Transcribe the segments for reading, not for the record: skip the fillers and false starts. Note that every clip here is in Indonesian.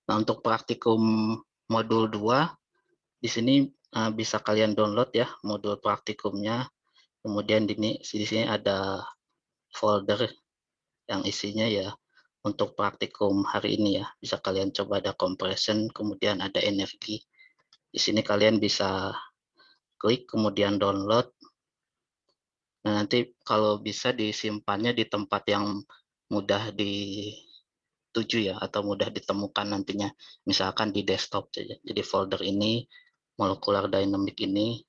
Nah, untuk praktikum modul 2, di sini bisa kalian download ya modul praktikumnya. Kemudian di sini ada folder yang isinya ya untuk praktikum hari ini ya. Bisa kalian coba, ada compression, kemudian ada energi. Di sini kalian bisa klik kemudian download. Nah, nanti kalau bisa disimpannya di tempat yang mudah dituju ya, atau mudah ditemukan nantinya. Misalkan di desktop saja. Jadi folder ini, molecular dynamic ini,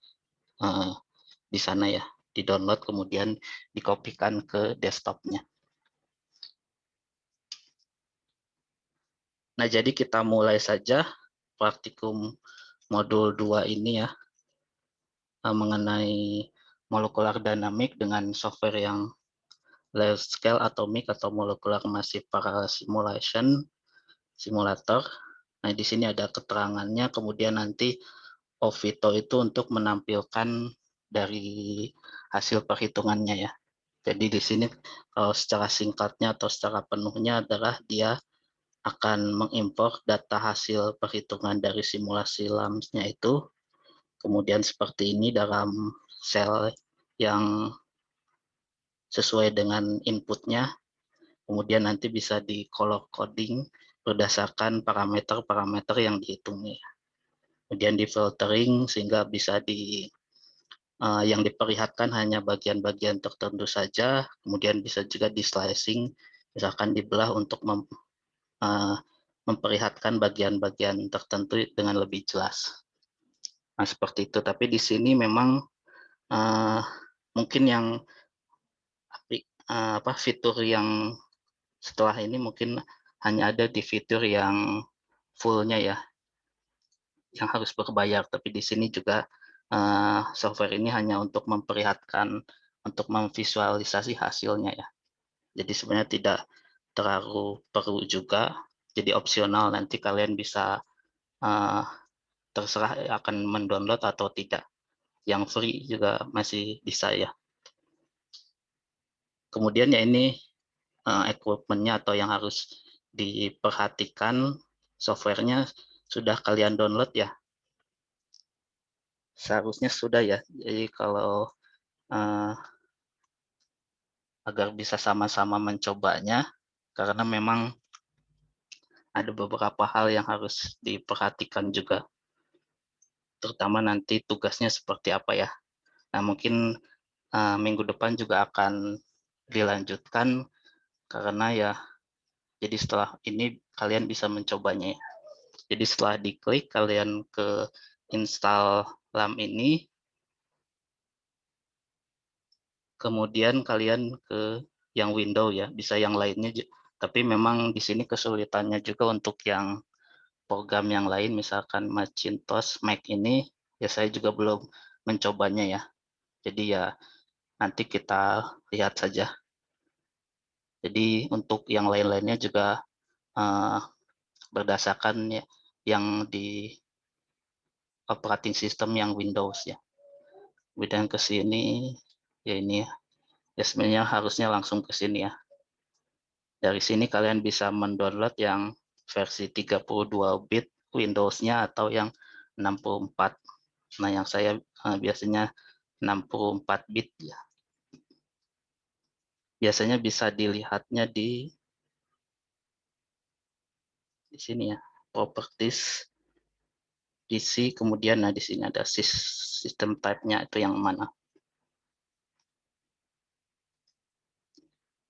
di sana ya, di-download kemudian dikopikan ke desktopnya. Nah, jadi kita mulai saja praktikum modul 2 ini ya, mengenai molecular dynamic dengan software yang large scale atomic atau molecular massive parallel simulation, simulator. Nah, di sini ada keterangannya, kemudian nanti Ovito itu untuk menampilkan dari hasil perhitungannya ya. Jadi di sini kalau secara singkatnya atau secara penuhnya adalah dia akan mengimpor data hasil perhitungan dari simulasi LAMS-nya itu, kemudian seperti ini dalam sel yang sesuai dengan inputnya, kemudian nanti bisa di color coding berdasarkan parameter-parameter yang dihitungnya. Kemudian di filtering sehingga bisa yang diperlihatkan hanya bagian-bagian tertentu saja, kemudian bisa juga di slicing, misalkan dibelah untuk memperlihatkan bagian-bagian tertentu dengan lebih jelas. Nah, seperti itu. Tapi di sini memang mungkin yang fitur yang setelah ini mungkin hanya ada di fitur yang full-nya ya, yang harus berbayar. Tapi di sini juga software ini hanya untuk memperlihatkan, untuk memvisualisasi hasilnya ya. Jadi sebenarnya tidak terlalu perlu juga, jadi opsional, nanti kalian bisa terserah akan mendownload atau tidak. Yang free juga masih bisa ya. Kemudian ya ini equipment-nya atau yang harus diperhatikan, software-nya sudah kalian download ya? Seharusnya sudah ya. Jadi kalau agar bisa sama-sama mencobanya, karena memang ada beberapa hal yang harus diperhatikan juga, terutama nanti tugasnya seperti apa ya. Nah, mungkin minggu depan juga akan dilanjutkan, karena ya, jadi setelah ini kalian bisa mencobanya ya. Jadi setelah diklik, kalian ke install LAM ini, kemudian kalian ke yang window ya, bisa yang lainnya, tapi memang di sini kesulitannya juga untuk yang program yang lain, misalkan Macintosh, Mac ini, ya saya juga belum mencobanya ya. Jadi ya nanti kita lihat saja. Jadi untuk yang lain-lainnya juga berdasarkan ya, yang di operating system yang Windows ya. Kemudian ke sini, ya ini ya. Ya sebenarnya harusnya langsung ke sini ya. Dari sini kalian bisa mendownload yang versi 32 bit Windows-nya atau yang 64. Nah, yang saya biasanya 64 bit ya. Biasanya bisa dilihatnya di sini ya, properties PC, kemudian nah di sini ada sistem type-nya itu yang mana.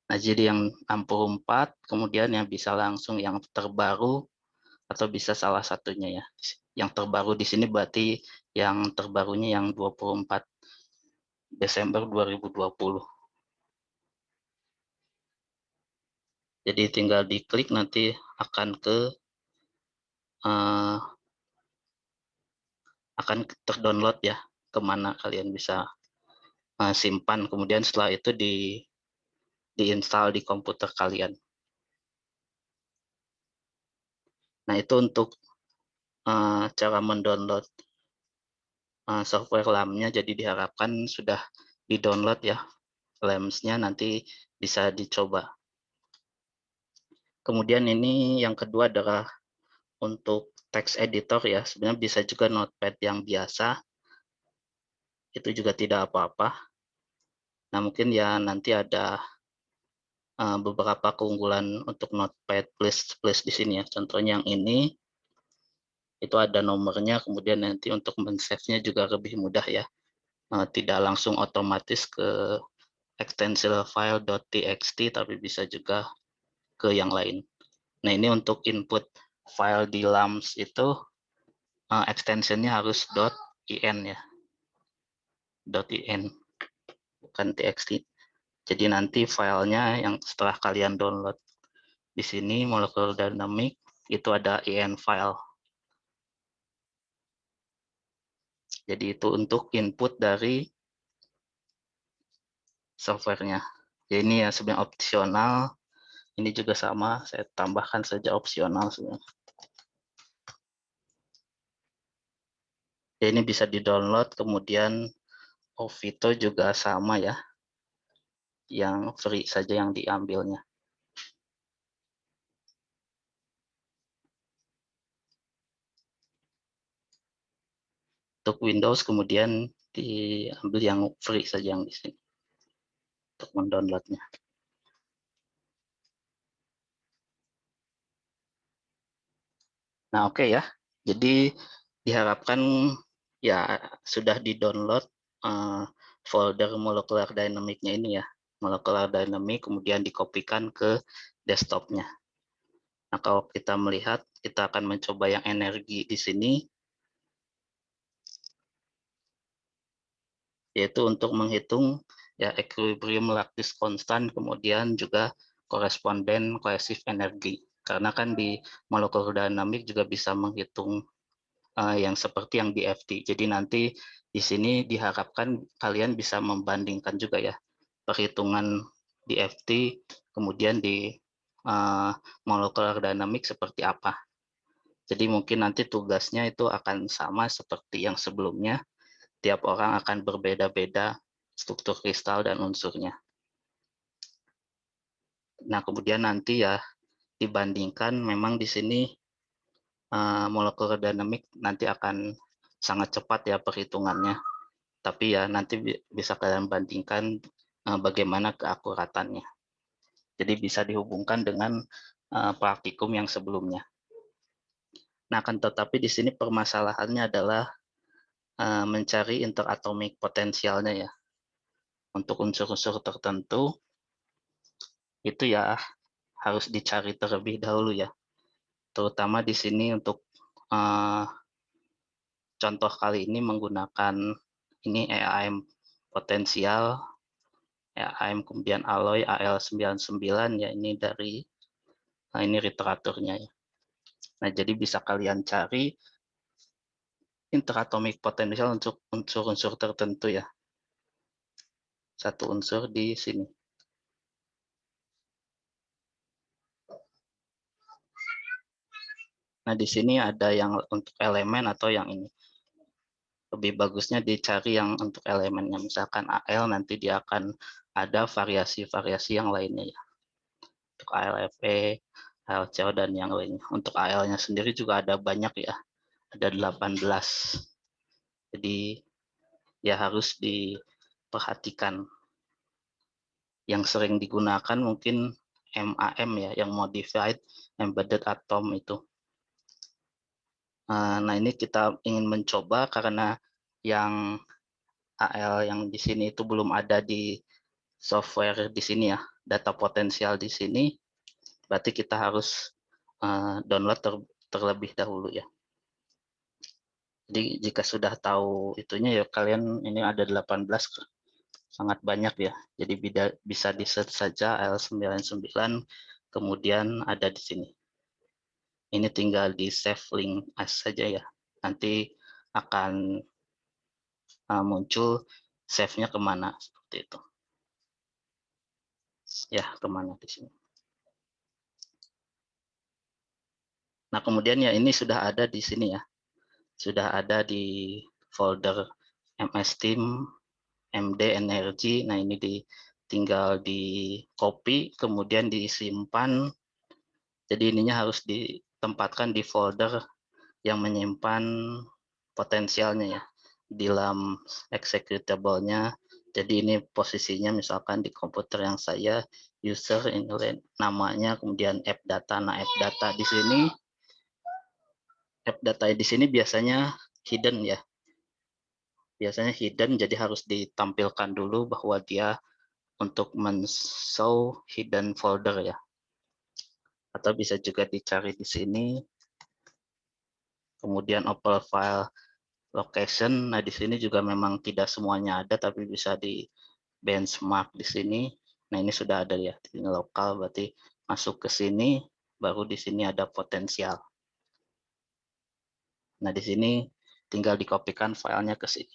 Nah, jadi yang 64, kemudian yang bisa langsung yang terbaru, atau bisa salah satunya ya. Yang terbaru di sini berarti yang terbarunya yang 24 Desember 2020. Jadi tinggal diklik, nanti akan terdownload ya, kemana kalian bisa simpan, kemudian setelah itu diinstal di komputer kalian. Nah, itu untuk cara mendownload software LAM-nya. Jadi diharapkan sudah di-download ya LAMS-nya, nanti bisa dicoba. Kemudian ini yang kedua adalah untuk text editor ya, sebenarnya bisa juga Notepad yang biasa, itu juga tidak apa-apa. Nah, mungkin ya nanti ada beberapa keunggulan untuk Notepad plus di sini ya. Contohnya yang ini, itu ada nomornya, kemudian nanti untuk men-save-nya juga lebih mudah ya. Tidak langsung otomatis ke extension file.txt, tapi bisa juga ke yang lain. Nah, ini untuk input file di LAMS itu extensionnya harus .in ya, .in, bukan txt. Jadi nanti filenya yang setelah kalian download di sini Molecular Dynamics itu ada in file. Jadi itu untuk input dari softwarenya. Jadi ini ya sebenarnya opsional. Ini juga sama, saya tambahkan saja opsional sebenarnya. Jadi ini bisa di-download, kemudian Ovito juga sama ya, yang free saja yang diambilnya. Untuk Windows kemudian diambil yang free saja yang di sini untuk mendownloadnya. Nah, oke ya. Jadi diharapkan ya sudah di-download folder Molecular Dynamics-nya ini ya. Molecular Dynamics kemudian dikopikan ke desktopnya. Nah, kalau kita melihat, kita akan mencoba yang energi di sini, yaitu untuk menghitung ya equilibrium lattice constant, kemudian juga koresponden cohesive energi. Karena kan di Molecular Dynamics juga bisa menghitung yang seperti yang di FT. Jadi nanti di sini diharapkan kalian bisa membandingkan juga ya perhitungan di FT, kemudian di Molecular Dynamics seperti apa. Jadi mungkin nanti tugasnya itu akan sama seperti yang sebelumnya. Tiap orang akan berbeda-beda struktur kristal dan unsurnya. Nah, kemudian nanti ya dibandingkan memang di sini Molecular Dynamics nanti akan sangat cepat ya perhitungannya. Tapi ya nanti bisa kalian bandingkan bagaimana keakuratannya. Jadi bisa dihubungkan dengan praktikum yang sebelumnya. Nah, akan tetapi di sini permasalahannya adalah mencari interatomic potensialnya ya. Untuk unsur-unsur tertentu itu ya harus dicari terlebih dahulu ya. Terutama di sini untuk contoh kali ini menggunakan ini EAM potensial, EAM kemudian alloy AL99 ya, ini dari ini literaturnya ya. Nah, jadi bisa kalian cari interatomic potential untuk unsur-unsur tertentu ya. Satu unsur di sini. Nah, di sini ada yang untuk elemen atau yang ini. Lebih bagusnya dicari yang untuk elemennya. Misalkan AL, nanti dia akan ada variasi-variasi yang lainnya ya. Untuk ALFE, ALCO, dan yang lainnya. Untuk AL-nya sendiri juga ada banyak ya. Ada 18. Jadi ya harus diperhatikan. Yang sering digunakan mungkin MAM ya, yang Modified Embedded Atom itu. Nah, ini kita ingin mencoba karena yang AL yang di sini itu belum ada di software di sini ya, data potensial di sini, berarti kita harus download terlebih dahulu ya. Jadi jika sudah tahu itunya ya kalian ini ada 18, sangat banyak ya. Jadi bisa di-search saja AL99, kemudian ada di sini. Ini tinggal di save link as saja ya. Nanti akan muncul save-nya kemana seperti itu. Ya, kemana di sini. Nah, kemudian ya ini sudah ada di sini ya. Sudah ada di folder MS Team, MD Energy. Nah, ini tinggal di copy, kemudian disimpan. Jadi ininya harus tempatkan di folder yang menyimpan potensialnya ya, di dalam executable-nya. Jadi ini posisinya misalkan di komputer yang saya, user ini namanya, kemudian app data. Nah, app data di sini biasanya hidden ya. Biasanya hidden, jadi harus ditampilkan dulu bahwa dia untuk men-show hidden folder ya. Atau bisa juga dicari di sini. Kemudian open file location. Nah, di sini juga memang tidak semuanya ada, tapi bisa di benchmark di sini. Nah, ini sudah ada ya. Ini lokal, berarti masuk ke sini, baru di sini ada potensial. Nah, di sini tinggal dikopikan filenya ke sini.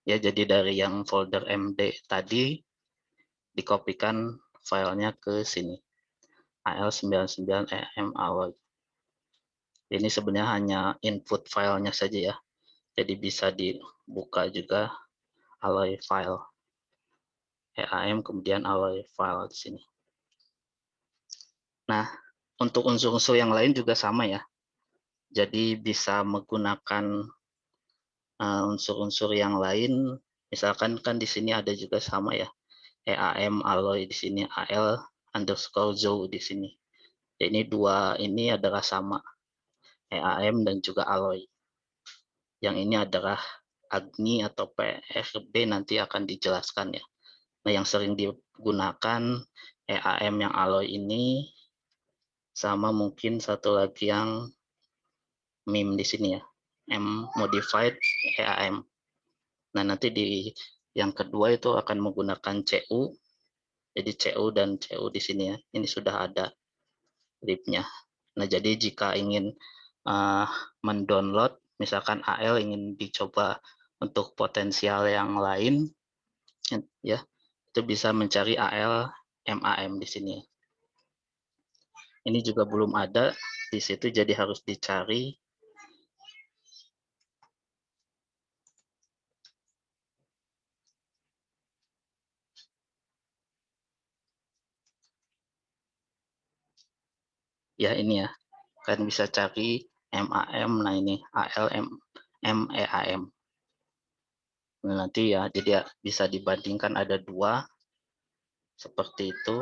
Ya, jadi dari yang folder MD tadi, dikopikan filenya ke sini. AL99EM Alloy. Ini sebenarnya hanya input filenya saja ya. Jadi bisa dibuka juga Alloy file. EAM kemudian Alloy file di sini. Nah, untuk unsur-unsur yang lain juga sama ya. Jadi bisa menggunakan unsur-unsur yang lain. Misalkan kan di sini ada juga sama ya. EAM Alloy di sini, AL underscore Zo di sini. Ini dua ini adalah sama. EAM dan juga Alloy. Yang ini adalah Agni atau PRB, nanti akan dijelaskan ya. Nah, yang sering digunakan EAM yang Alloy ini, sama mungkin satu lagi yang MIM di sini ya, M modified EAM. Nah, nanti di yang kedua itu akan menggunakan CU, jadi CU dan CU di sini ya, ini sudah ada libnya. Nah, jadi jika ingin mendownload, misalkan AL ingin dicoba untuk potensial yang lain, ya itu bisa mencari AL MAM di sini. Ini juga belum ada di situ, jadi harus dicari. Ya ini ya, kan bisa cari MAM. Nah ini AL MEAM. Nah, nanti ya, jadi ya, bisa dibandingkan ada dua seperti itu.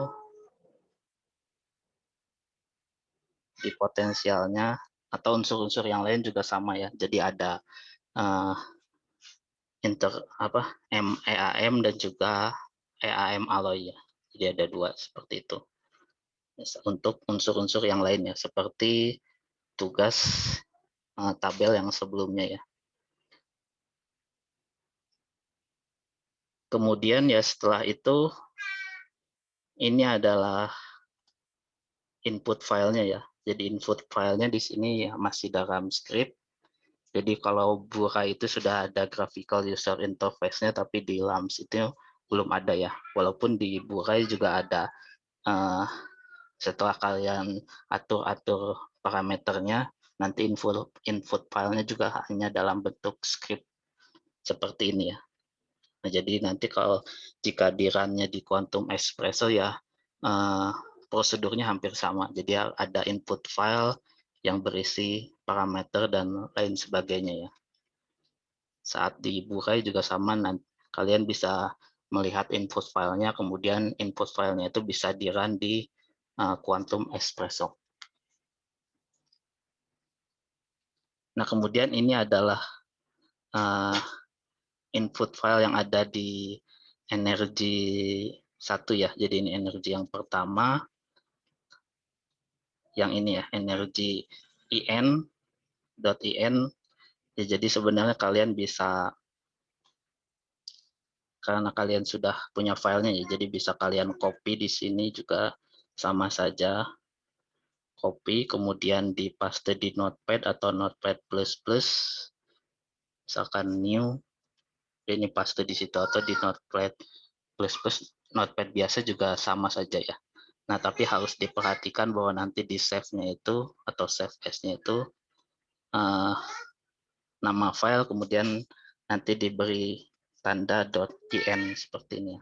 Di potensialnya atau unsur-unsur yang lain juga sama ya. Jadi ada uh, MEAM dan juga EAM Alloy ya. Jadi ada dua seperti itu. Untuk unsur-unsur yang lainnya seperti tugas tabel yang sebelumnya ya. Kemudian ya setelah itu ini adalah input filenya ya. Jadi input filenya di sini ya masih dalam script. Jadi kalau Burai itu sudah ada graphical user interface-nya, tapi di LAMS itu belum ada ya. Walaupun di Burai juga ada. Setelah kalian atur-atur parameternya, nanti input filenya juga hanya dalam bentuk script seperti ini ya. Nah, jadi nanti kalau jika di run-nya di Quantum Espresso ya prosedurnya hampir sama. Jadi ada input file yang berisi parameter dan lain sebagainya ya. Saat di Burai juga sama, nanti kalian bisa melihat input filenya, kemudian input filenya itu bisa di run di Quantum Espresso. Nah, kemudian ini adalah input file yang ada di energi 1 ya. Jadi ini energi yang pertama. Yang ini ya, energi in.in. Ya, jadi sebenarnya kalian bisa, karena kalian sudah punya filenya ya, jadi bisa kalian copy di sini juga sama saja. Copy, kemudian dipaste di Notepad atau Notepad++. Misalkan new, ini paste di situ, atau di Notepad++. Notepad biasa juga sama saja ya. Nah, tapi harus diperhatikan bahwa nanti di save-nya itu atau save as-nya itu nama file, kemudian nanti diberi tanda .in seperti ini.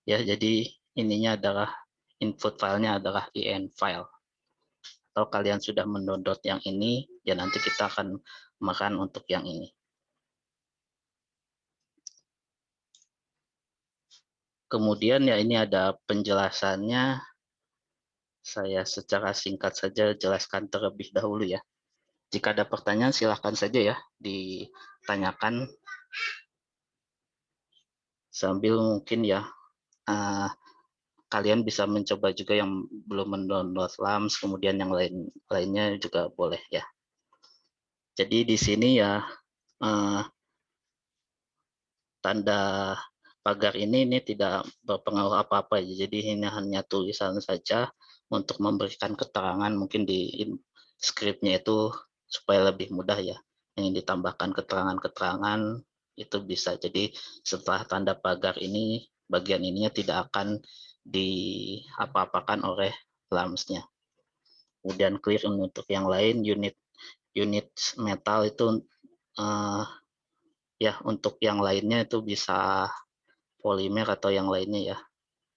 Ya, jadi ininya adalah input filenya adalah IN file. Kalau kalian sudah mendownload yang ini, ya nanti kita akan makan untuk yang ini. Kemudian ya ini ada penjelasannya. Saya secara singkat saja jelaskan terlebih dahulu ya. Jika ada pertanyaan silahkan saja ya ditanyakan sambil mungkin ya kalian bisa mencoba juga yang belum mendownload LAMS, kemudian yang lainnya juga boleh ya. Jadi di sini ya tanda pagar ini tidak berpengaruh apa-apa, jadi ini hanya tulisan saja untuk memberikan keterangan mungkin di skripnya itu supaya lebih mudah ya. Yang ditambahkan keterangan-keterangan itu bisa. Jadi setelah tanda pagar ini bagian ininya tidak akan diapa-apakan oleh LAMS-nya. Kemudian clear untuk yang lain, unit metal itu ya untuk yang lainnya itu bisa polimer atau yang lainnya ya.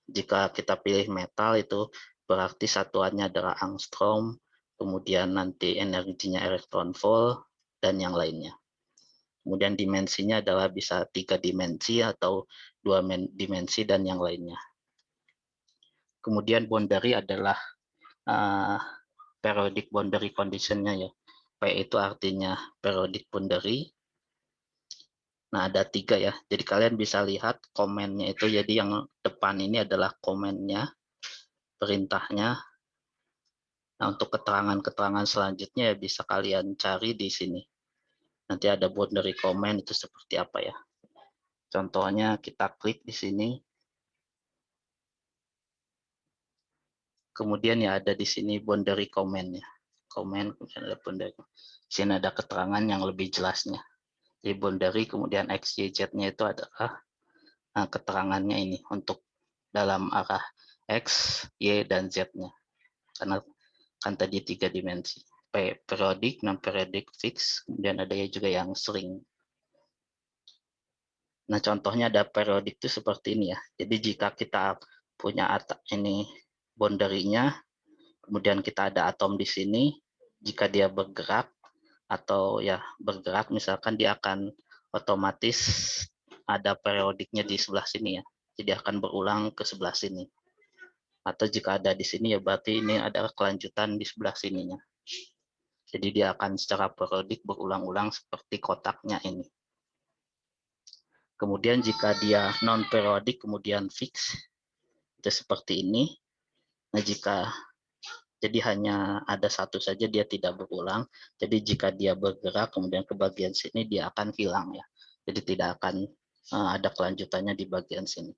Jika kita pilih metal itu berarti satuannya adalah angstrom, kemudian nanti energinya elektron volt, dan yang lainnya. Kemudian dimensinya adalah bisa 3 dimensi atau 2 dimensi dan yang lainnya. Kemudian boundary adalah periodic boundary condition-nya ya. P itu artinya periodic boundary. Nah, ada 3 ya. Jadi kalian bisa lihat komennya itu, jadi yang depan ini adalah komennya, perintahnya. Nah, untuk keterangan-keterangan selanjutnya ya bisa kalian cari di sini. Nanti ada boundary comment itu seperti apa ya. Contohnya kita klik di sini. Kemudian ya ada di sini boundary comment-nya. Comment, kemudian ada boundary. Di sini ada keterangan yang lebih jelasnya. Di boundary, kemudian X, Y, Z-nya itu adalah keterangannya ini untuk dalam arah X, Y, dan Z-nya. Karena kan tadi 3 dimensi. Periodik, non-periodik, fix, kemudian ada juga yang sering. Nah, contohnya ada periodik itu seperti ini ya. Jadi jika kita punya ini boundary-nya, kemudian kita ada atom di sini, jika dia bergerak atau ya bergerak, misalkan dia akan otomatis ada periodiknya di sebelah sini ya. Jadi akan berulang ke sebelah sini. Atau jika ada di sini ya berarti ini adalah kelanjutan di sebelah sininya. Jadi dia akan secara periodik berulang-ulang seperti kotaknya ini. Kemudian jika dia non-periodik kemudian fix, itu seperti ini. Nah, jika jadi hanya ada satu saja, dia tidak berulang. Jadi jika dia bergerak kemudian ke bagian sini, dia akan hilang ya. Jadi tidak akan ada kelanjutannya di bagian sini.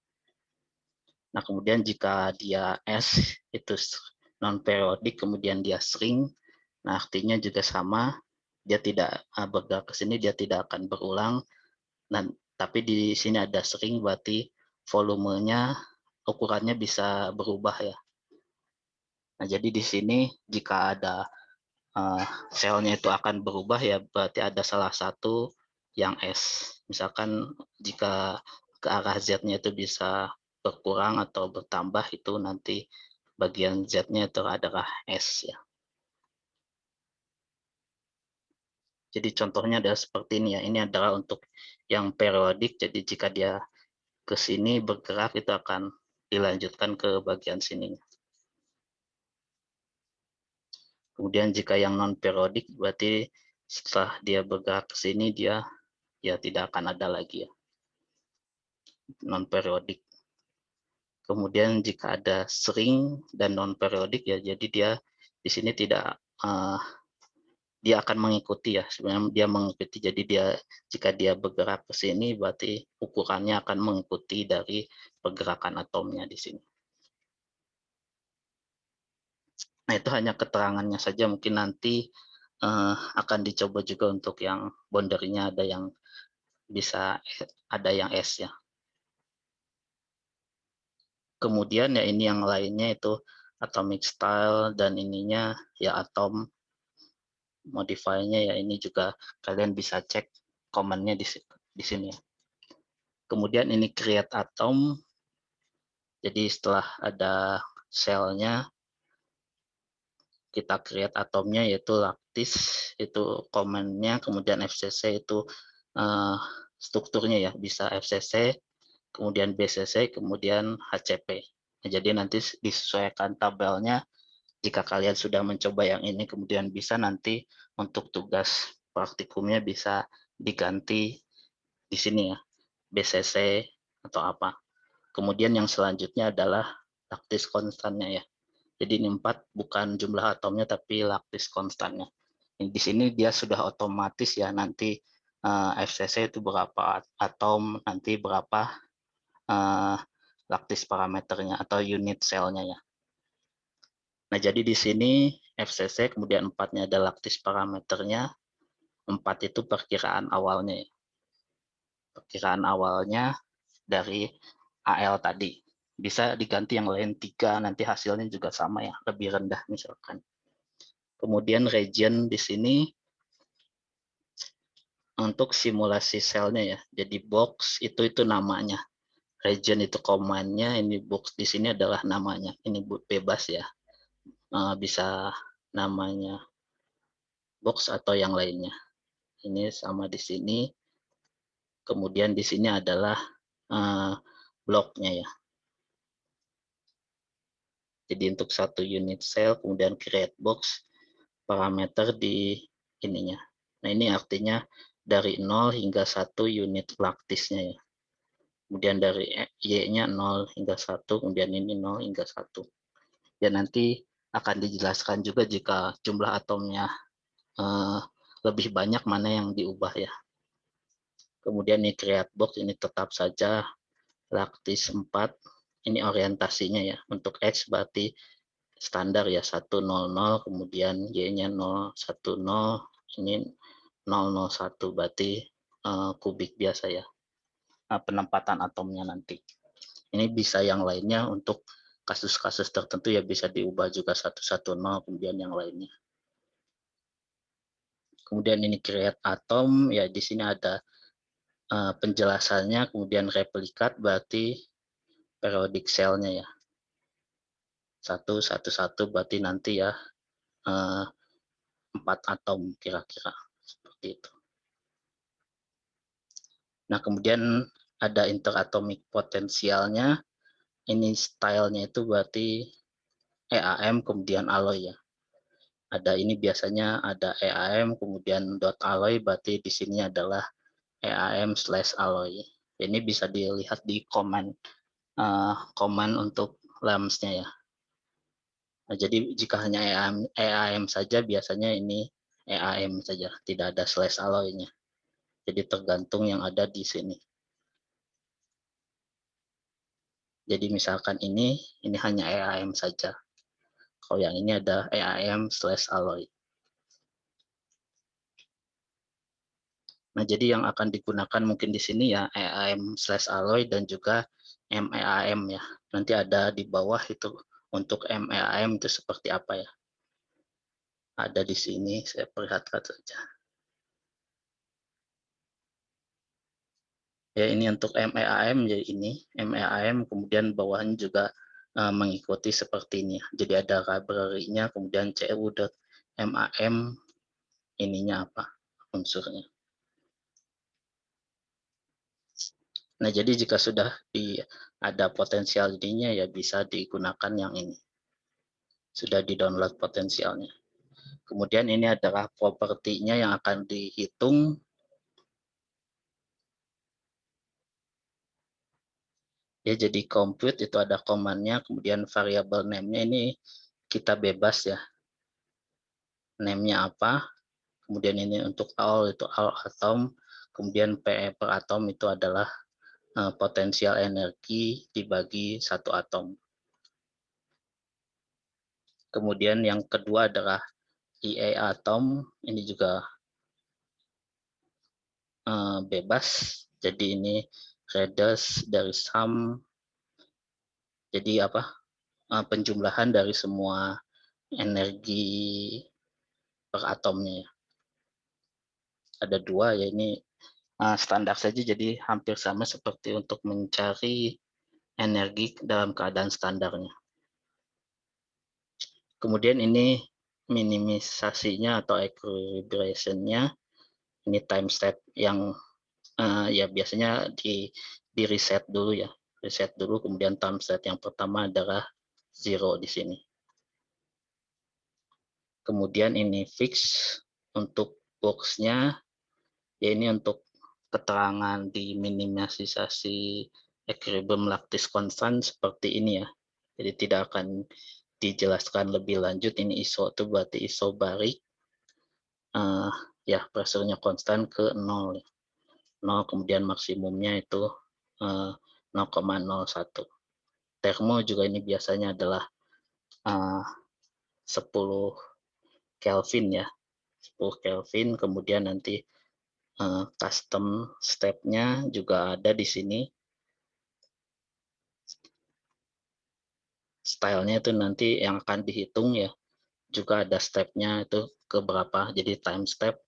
Nah, kemudian jika dia S itu non-periodik kemudian dia shrink, nah artinya juga sama, dia tidak bergerak ke sini, dia tidak akan berulang. Dan tapi di sini ada shrink, berarti volumenya ukurannya bisa berubah ya. Nah, jadi di sini jika ada selnya itu akan berubah ya, berarti ada salah satu yang S. Misalkan jika ke arah Z-nya itu bisa berkurang atau bertambah, itu nanti bagian Z-nya itu adalah S ya. Jadi contohnya adalah seperti ini ya. Ini adalah untuk yang periodik. Jadi jika dia ke sini bergerak itu akan dilanjutkan ke bagian sininya. Kemudian jika yang non periodik berarti setelah dia bergerak ke sini dia ya tidak akan ada lagi ya. Non periodik. Kemudian jika ada shrink dan non periodik ya, jadi dia di sini tidak dia akan mengikuti ya, sebenarnya dia mengikuti, jadi dia jika dia bergerak ke sini berarti ukurannya akan mengikuti dari pergerakan atomnya di sini. Nah, itu hanya keterangannya saja, mungkin nanti akan dicoba juga untuk yang boundary-nya ada yang bisa ada yang S ya. Kemudian ya ini yang lainnya itu atomic style dan ininya ya atom modify-nya ya, ini juga kalian bisa cek command-nya di sini ya. Kemudian ini create atom. Jadi setelah ada selnya, kita create atomnya yaitu lattice, itu command-nya, kemudian FCC itu strukturnya ya, bisa FCC, kemudian BCC, kemudian HCP. Nah, jadi nanti disesuaikan tabelnya. Jika kalian sudah mencoba yang ini, kemudian bisa nanti untuk tugas praktikumnya bisa diganti di sini ya, BCC atau apa. Kemudian yang selanjutnya adalah lattice konstannya ya. Jadi ini 4 bukan jumlah atomnya tapi lattice konstannya. Di sini dia sudah otomatis ya, nanti FCC itu berapa atom, nanti berapa lattice parameternya atau unit selnya ya. Nah, jadi di sini FCC, kemudian 4-nya ada lattice parameternya, 4 itu perkiraan awalnya ya. Perkiraan awalnya dari AL tadi. Bisa diganti yang lain 3, nanti hasilnya juga sama ya, lebih rendah misalkan. Kemudian region di sini untuk simulasi selnya ya. Jadi box itu namanya. Region itu command-nya, ini box di sini adalah namanya. Ini bebas ya. Bisa namanya box atau yang lainnya. Ini sama di sini. Kemudian di sini adalah bloknya ya. Jadi untuk satu unit cell, kemudian create box, parameter di ininya. Nah, ini artinya dari 0 hingga 1 unit lattice-nya ya. Kemudian dari Y-nya 0 hingga 1, kemudian ini 0 hingga 1. Dan nanti akan dijelaskan juga jika jumlah atomnya lebih banyak mana yang diubah ya. Kemudian ini create box, ini tetap saja lattice 4. Ini orientasinya ya. Untuk X berarti standar ya 100, kemudian Y-nya 010, ini 001 berarti kubik biasa ya. Penempatan atomnya nanti. Ini bisa yang lainnya untuk kasus-kasus tertentu ya bisa diubah juga 110, kemudian yang lainnya. Kemudian ini create atom ya, di sini ada penjelasannya, kemudian replikat berarti periodic cell-nya ya. 111 berarti nanti ya 4 atom kira-kira seperti itu. Nah, kemudian ada interatomic potensialnya. Ini stylenya itu berarti EAM kemudian alloy ya. Ada ini biasanya ada EAM kemudian dot alloy, berarti di sini adalah EAM/alloy. Ini bisa dilihat di command untuk lamps-nya ya. Nah, jadi jika hanya EAM saja biasanya ini EAM saja, tidak ada /alloy-nya. Jadi tergantung yang ada di sini. Jadi misalkan ini hanya EAM saja. Kalau yang ini ada EAM/alloy. Nah, jadi yang akan digunakan mungkin di sini ya EAM/alloy dan juga MEAM ya. Nanti ada di bawah itu untuk MEAM itu seperti apa ya. Ada di sini, saya perlihatkan saja. Ya, ini untuk MEAM, jadi ini MEAM, kemudian bawahnya juga mengikuti seperti ini. Jadi ada library-nya, kemudian cu.mam ininya apa unsurnya. Nah, jadi jika sudah ada potensial ininya ya bisa digunakan yang ini. Sudah di-download potensialnya. Kemudian ini adalah propertinya yang akan dihitung. Ya, jadi compute itu ada command-nya, kemudian variable name-nya ini kita bebas ya. Name-nya apa, kemudian ini untuk all itu all atom, kemudian PE per atom itu adalah potensial energi dibagi satu atom. Kemudian yang kedua adalah EA atom, ini juga bebas, jadi ini reduce dari sum, jadi apa penjumlahan dari semua energi per atomnya ya. Ada 2 ya, ini standar saja, jadi hampir sama seperti untuk mencari energi dalam keadaan standarnya. Kemudian ini minimisasinya atau equilibration-nya, ini time step yang ya biasanya di reset dulu ya, reset dulu, kemudian time step yang pertama adalah 0 di sini. Kemudian ini fix untuk box-nya, ya ini untuk keterangan di minimalisasi equilibrium lattice constant seperti ini ya. Jadi tidak akan dijelaskan lebih lanjut. Ini ISO itu berarti isobaric, ya pressure-nya konstan ke 0. 0 kemudian maksimumnya itu 0,01. Termo juga ini biasanya adalah 10 Kelvin ya. 10 Kelvin, kemudian nanti custom step-nya juga ada di sini. Stylenya itu nanti yang akan dihitung ya, juga ada step-nya itu ke berapa. Jadi time step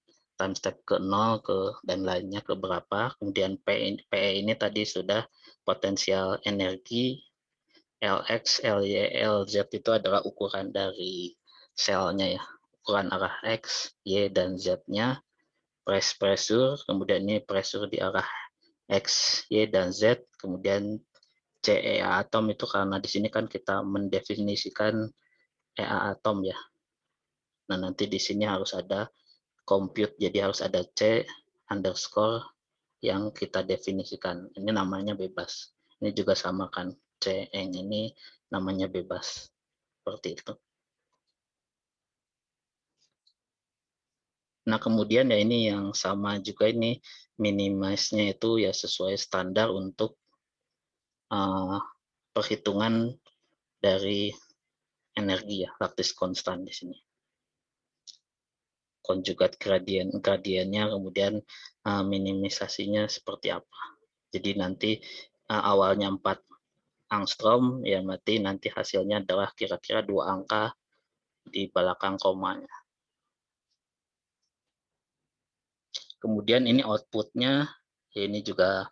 ke 0 dan lainnya ke berapa. Kemudian PE ini tadi sudah potensial energi, LX, LY, LZ itu adalah ukuran dari selnya ya. Ukuran arah X, Y, dan Z-nya. Pressure, kemudian ini pressure di arah X, Y, dan Z, kemudian CEA atom itu karena di sini kan kita mendefinisikan EA atom ya. Nah, nanti di sini harus ada compute, jadi harus ada C underscore yang kita definisikan. Ini namanya bebas. Ini juga sama kan, CN ini namanya bebas. Seperti itu. Nah, kemudian ya ini yang sama juga, ini minimize-nya itu ya sesuai standar untuk perhitungan dari energi ya, lattice constant di sini. Konjugat gradiennya, kemudian minimisasinya seperti apa. Jadi nanti awalnya 4 angstrom, ya berarti nanti hasilnya adalah kira-kira 2 angka di belakang komanya. Kemudian ini outputnya, ya ini juga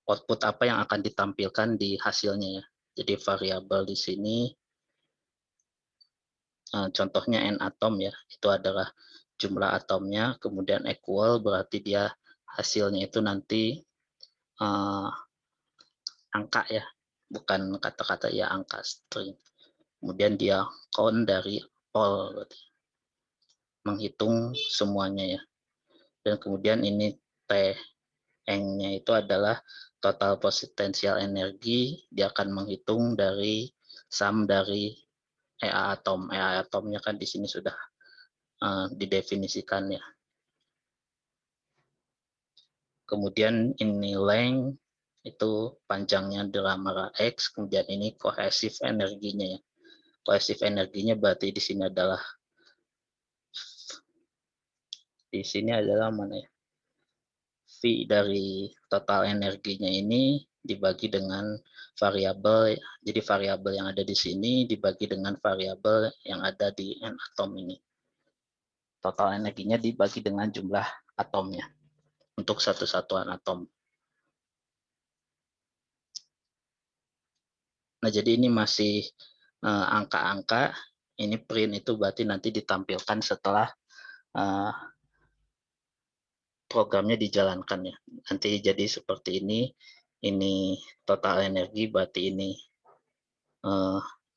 output apa yang akan ditampilkan di hasilnya ya. Jadi variabel di sini, contohnya N atom ya, itu adalah jumlah atomnya, kemudian equal berarti dia hasilnya itu nanti angka ya, bukan kata-kata ya, angka string. Kemudian dia count dari all, berarti menghitung semuanya ya. Dan kemudian ini T nya itu adalah total potensial energi, dia akan menghitung dari sum dari EA atom. EA atomnya kan di sini sudah didefinisikan ya. Kemudian ini length itu panjangnya diameter X, kemudian ini kohesif energinya ya. Kohesif energinya berarti di sini adalah mana ya? V dari total energinya ini dibagi dengan variabel, jadi variabel yang ada di sini dibagi dengan variabel yang ada di N atom ini. Total energinya dibagi dengan jumlah atomnya untuk satu satuan atom. Nah, jadi ini masih angka-angka, ini print itu berarti nanti ditampilkan setelah programnya dijalankan ya. Nanti jadi seperti ini total energi, berarti ini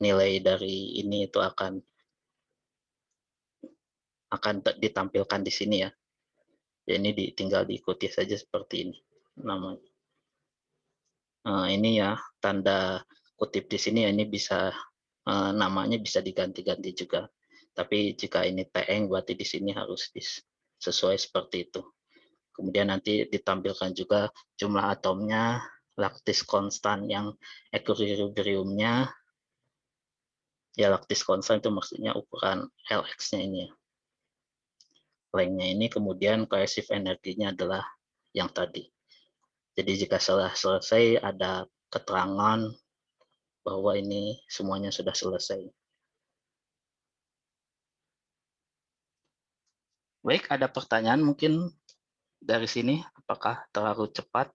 nilai dari ini itu akan ditampilkan di sini ya. Ya ini tinggal diikuti saja seperti ini namanya. Ini ya tanda kutip di sini ya, ini bisa namanya bisa diganti-ganti juga. Tapi jika ini TN berarti di sini harus sesuai seperti itu. Kemudian nanti ditampilkan juga jumlah atomnya, lattice constant yang equilibriumnya. Ya lattice constant itu maksudnya ukuran Lx-nya ini ya. Length-nya ini, kemudian kohesif energinya adalah yang tadi. Jadi jika setelah selesai ada keterangan bahwa ini semuanya sudah selesai. Baik, ada pertanyaan mungkin dari sini, apakah terlalu cepat?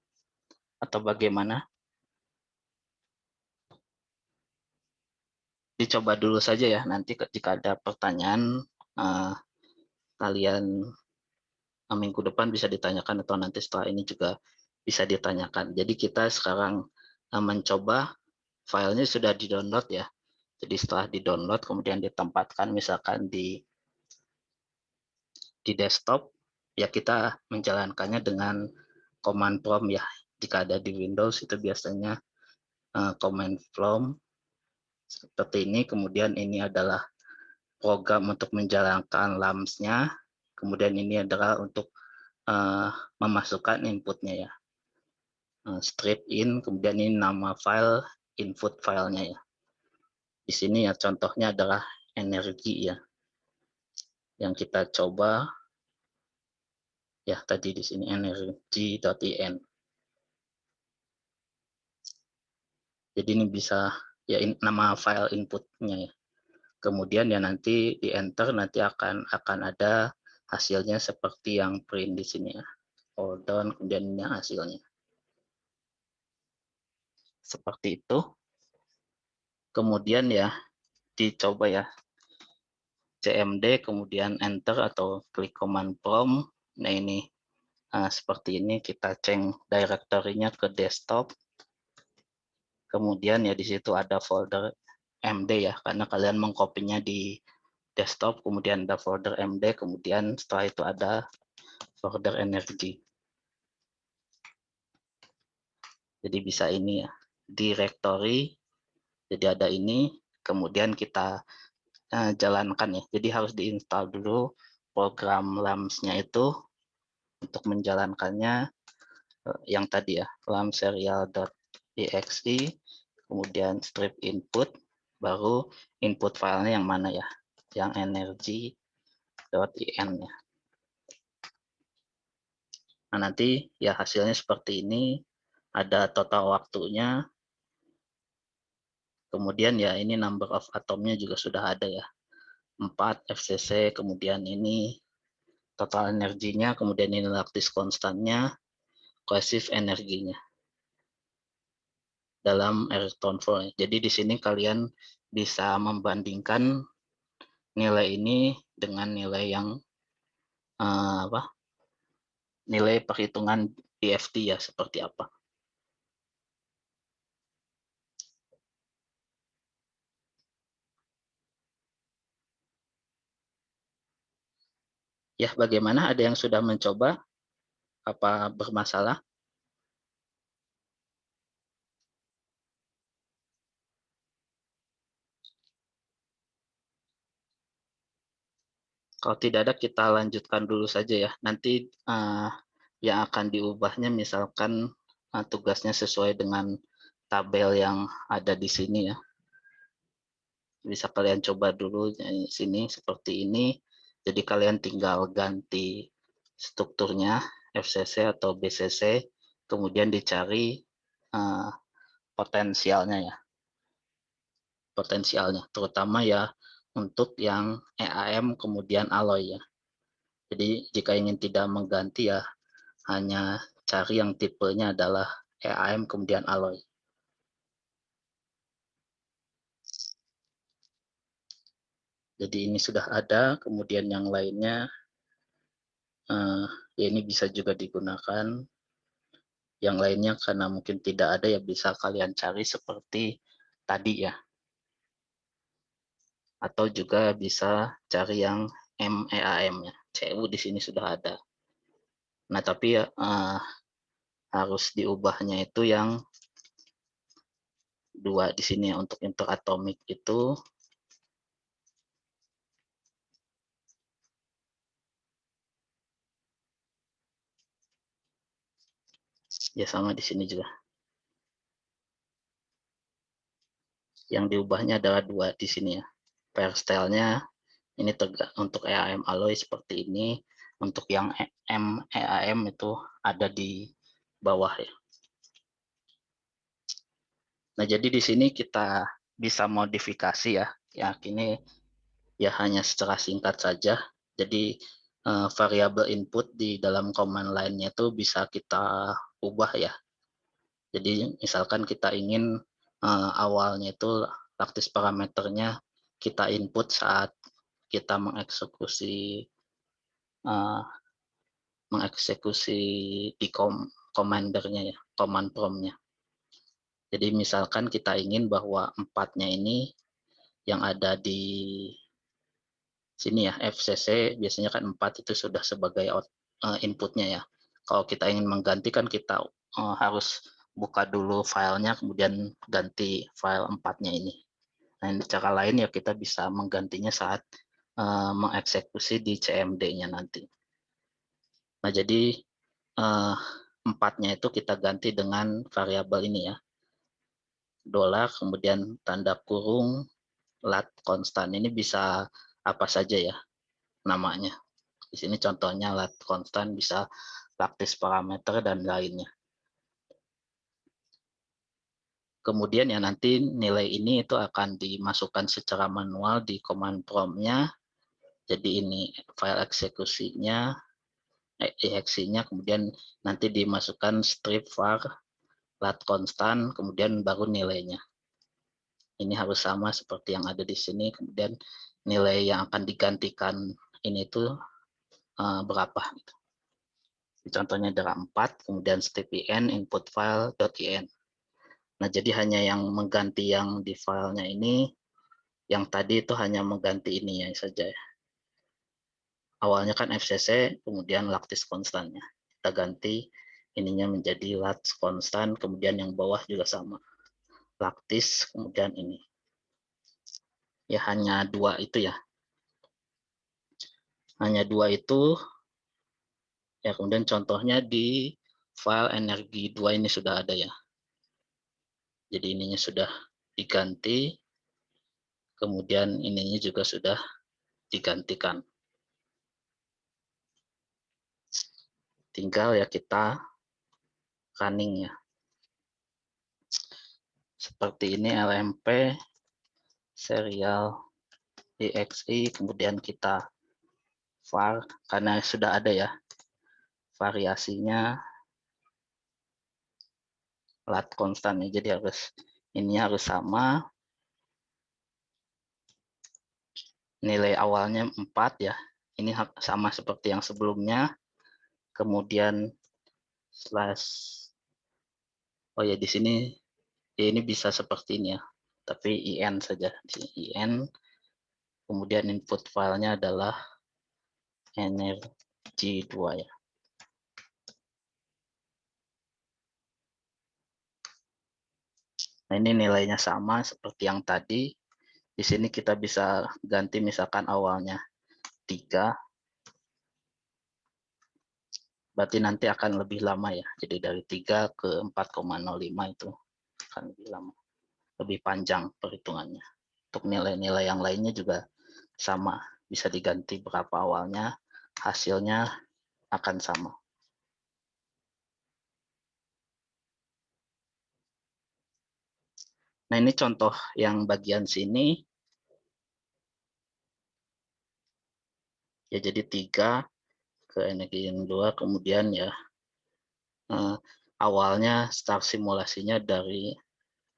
atau bagaimana? Dicoba dulu saja ya, nanti jika ada pertanyaan kalian minggu depan bisa ditanyakan atau nanti setelah ini juga bisa ditanyakan. Jadi kita sekarang mencoba filenya sudah di-download ya. Jadi setelah di-download kemudian ditempatkan misalkan di desktop, ya kita menjalankannya dengan command prompt ya. Jika ada di Windows itu biasanya command prompt seperti ini, kemudian ini adalah program untuk menjalankan LAMS-nya, kemudian ini adalah untuk memasukkan inputnya ya. Strip in, kemudian ini nama file, input filenya ya. Di sini ya contohnya adalah energi ya, yang kita coba ya tadi di sini energy.in. Jadi ini bisa ya nama file inputnya ya. Kemudian ya nanti di enter nanti akan ada hasilnya seperti yang print di sini ya. Hold down, kemudian ini hasilnya. Seperti itu. Kemudian ya dicoba ya CMD kemudian enter atau klik command prompt. Nah ini seperti ini kita change directory-nya ke desktop. Kemudian ya di situ ada folder MD ya, karena kalian mengkopinya di desktop, kemudian ada folder MD, kemudian setelah itu ada folder energi. Jadi bisa ini ya, directory, jadi ada ini, kemudian kita jalankan ya. Jadi harus diinstal dulu program LAMS-nya itu untuk menjalankannya yang tadi ya, lamserial.exe, kemudian strip input, baru input filenya yang mana ya, yang energy.in ya. Nah nanti ya hasilnya seperti ini, ada total waktunya, kemudian ya ini number of atomnya juga sudah ada ya, 4 FCC, kemudian ini total energinya, kemudian ini lattice konstannya, cohesive energinya dalam electron volt. Jadi di sini kalian bisa membandingkan nilai ini dengan nilai yang nilai perhitungan DFT ya seperti apa. Ya bagaimana, ada yang sudah mencoba, apa bermasalah? Kalau tidak ada kita lanjutkan dulu saja ya. Nanti yang akan diubahnya misalkan tugasnya sesuai dengan tabel yang ada di sini ya. Bisa kalian coba dulu di sini seperti ini. Jadi kalian tinggal ganti strukturnya FCC atau BCC, kemudian dicari potensialnya ya. Potensialnya terutama ya untuk yang EAM kemudian alloy ya. Jadi jika ingin tidak mengganti ya hanya cari yang tipenya adalah EAM kemudian alloy. Jadi ini sudah ada, kemudian yang lainnya ya ini bisa juga digunakan. Yang lainnya karena mungkin tidak ada ya bisa kalian cari seperti tadi ya. Atau juga bisa cari yang MEAM ya. CU di sini sudah ada. Nah tapi ya harus diubahnya itu yang dua di sini ya, untuk interatomik itu ya sama di sini juga. Yang diubahnya adalah dua di sini ya. Per style-nya ini untuk EAM alloy seperti ini, untuk yang EAM itu ada di bawah ya. Nah, jadi di sini kita bisa modifikasi ya. Ya, ini ya hanya secara singkat saja. Jadi variabel input di dalam command line-nya itu bisa kita ubah ya. Jadi misalkan kita ingin awalnya itu praktis parameternya kita input saat kita mengeksekusi uh, di commandernya ya, command prompt-nya. Jadi misalkan kita ingin bahwa 4-nya ini yang ada di sini ya, FCC biasanya kan 4 itu sudah sebagai inputnya ya. Kalau kita ingin menggantikan kita harus buka dulu filenya, kemudian ganti file 4-nya ini. Nah, cara lain ya kita bisa menggantinya saat mengeksekusi di CMD-nya nanti. Nah, jadi 4-nya itu kita ganti dengan variabel ini ya, $, kemudian tanda kurung, lat konstan. Ini bisa apa saja ya namanya. Di sini contohnya lat konstan, bisa praktis parameter dan lainnya. Kemudian ya nanti nilai ini itu akan dimasukkan secara manual di command prompt-nya. Jadi ini file eksekusinya, exe-nya, kemudian nanti dimasukkan strip var lat konstan, kemudian baru nilainya. Ini harus sama seperti yang ada di sini, kemudian nilai yang akan digantikan ini tuh berapa. Gitu. Contohnya adalah 4, kemudian strip in input file.in. Nah, jadi hanya yang mengganti yang di filenya ini, yang tadi itu hanya mengganti ini ya saja. Awalnya kan FCC, kemudian lattice konstannya. Kita ganti ininya menjadi lat konstan, kemudian yang bawah juga sama. Lattice, kemudian ini. Ya hanya 2 itu ya. Hanya 2 itu. Ya, kemudian contohnya di file energi 2 ini sudah ada ya. Jadi ininya sudah diganti, kemudian ininya juga sudah digantikan. Tinggal ya kita running ya. Seperti ini LMP serial exe, kemudian kita var, karena sudah ada ya variasinya lat konstannya, jadi ini harus sama. Nilai awalnya 4 ya. Ini sama seperti yang sebelumnya. Kemudian slash, oh ya di sini ya ini bisa seperti ini ya. Tapi in saja. Di in, kemudian input filenya adalah energi 2 ya. Nah, ini nilainya sama seperti yang tadi. Di sini kita bisa ganti misalkan awalnya 3. Berarti nanti akan lebih lama ya. Jadi dari 3 ke 4,05 itu akan lebih lama. Lebih panjang perhitungannya. Untuk nilai-nilai yang lainnya juga sama. Bisa diganti berapa awalnya, hasilnya akan sama. Nah, ini contoh yang bagian sini. Ya, jadi 3 ke energi yang 2, kemudian ya awalnya start simulasinya dari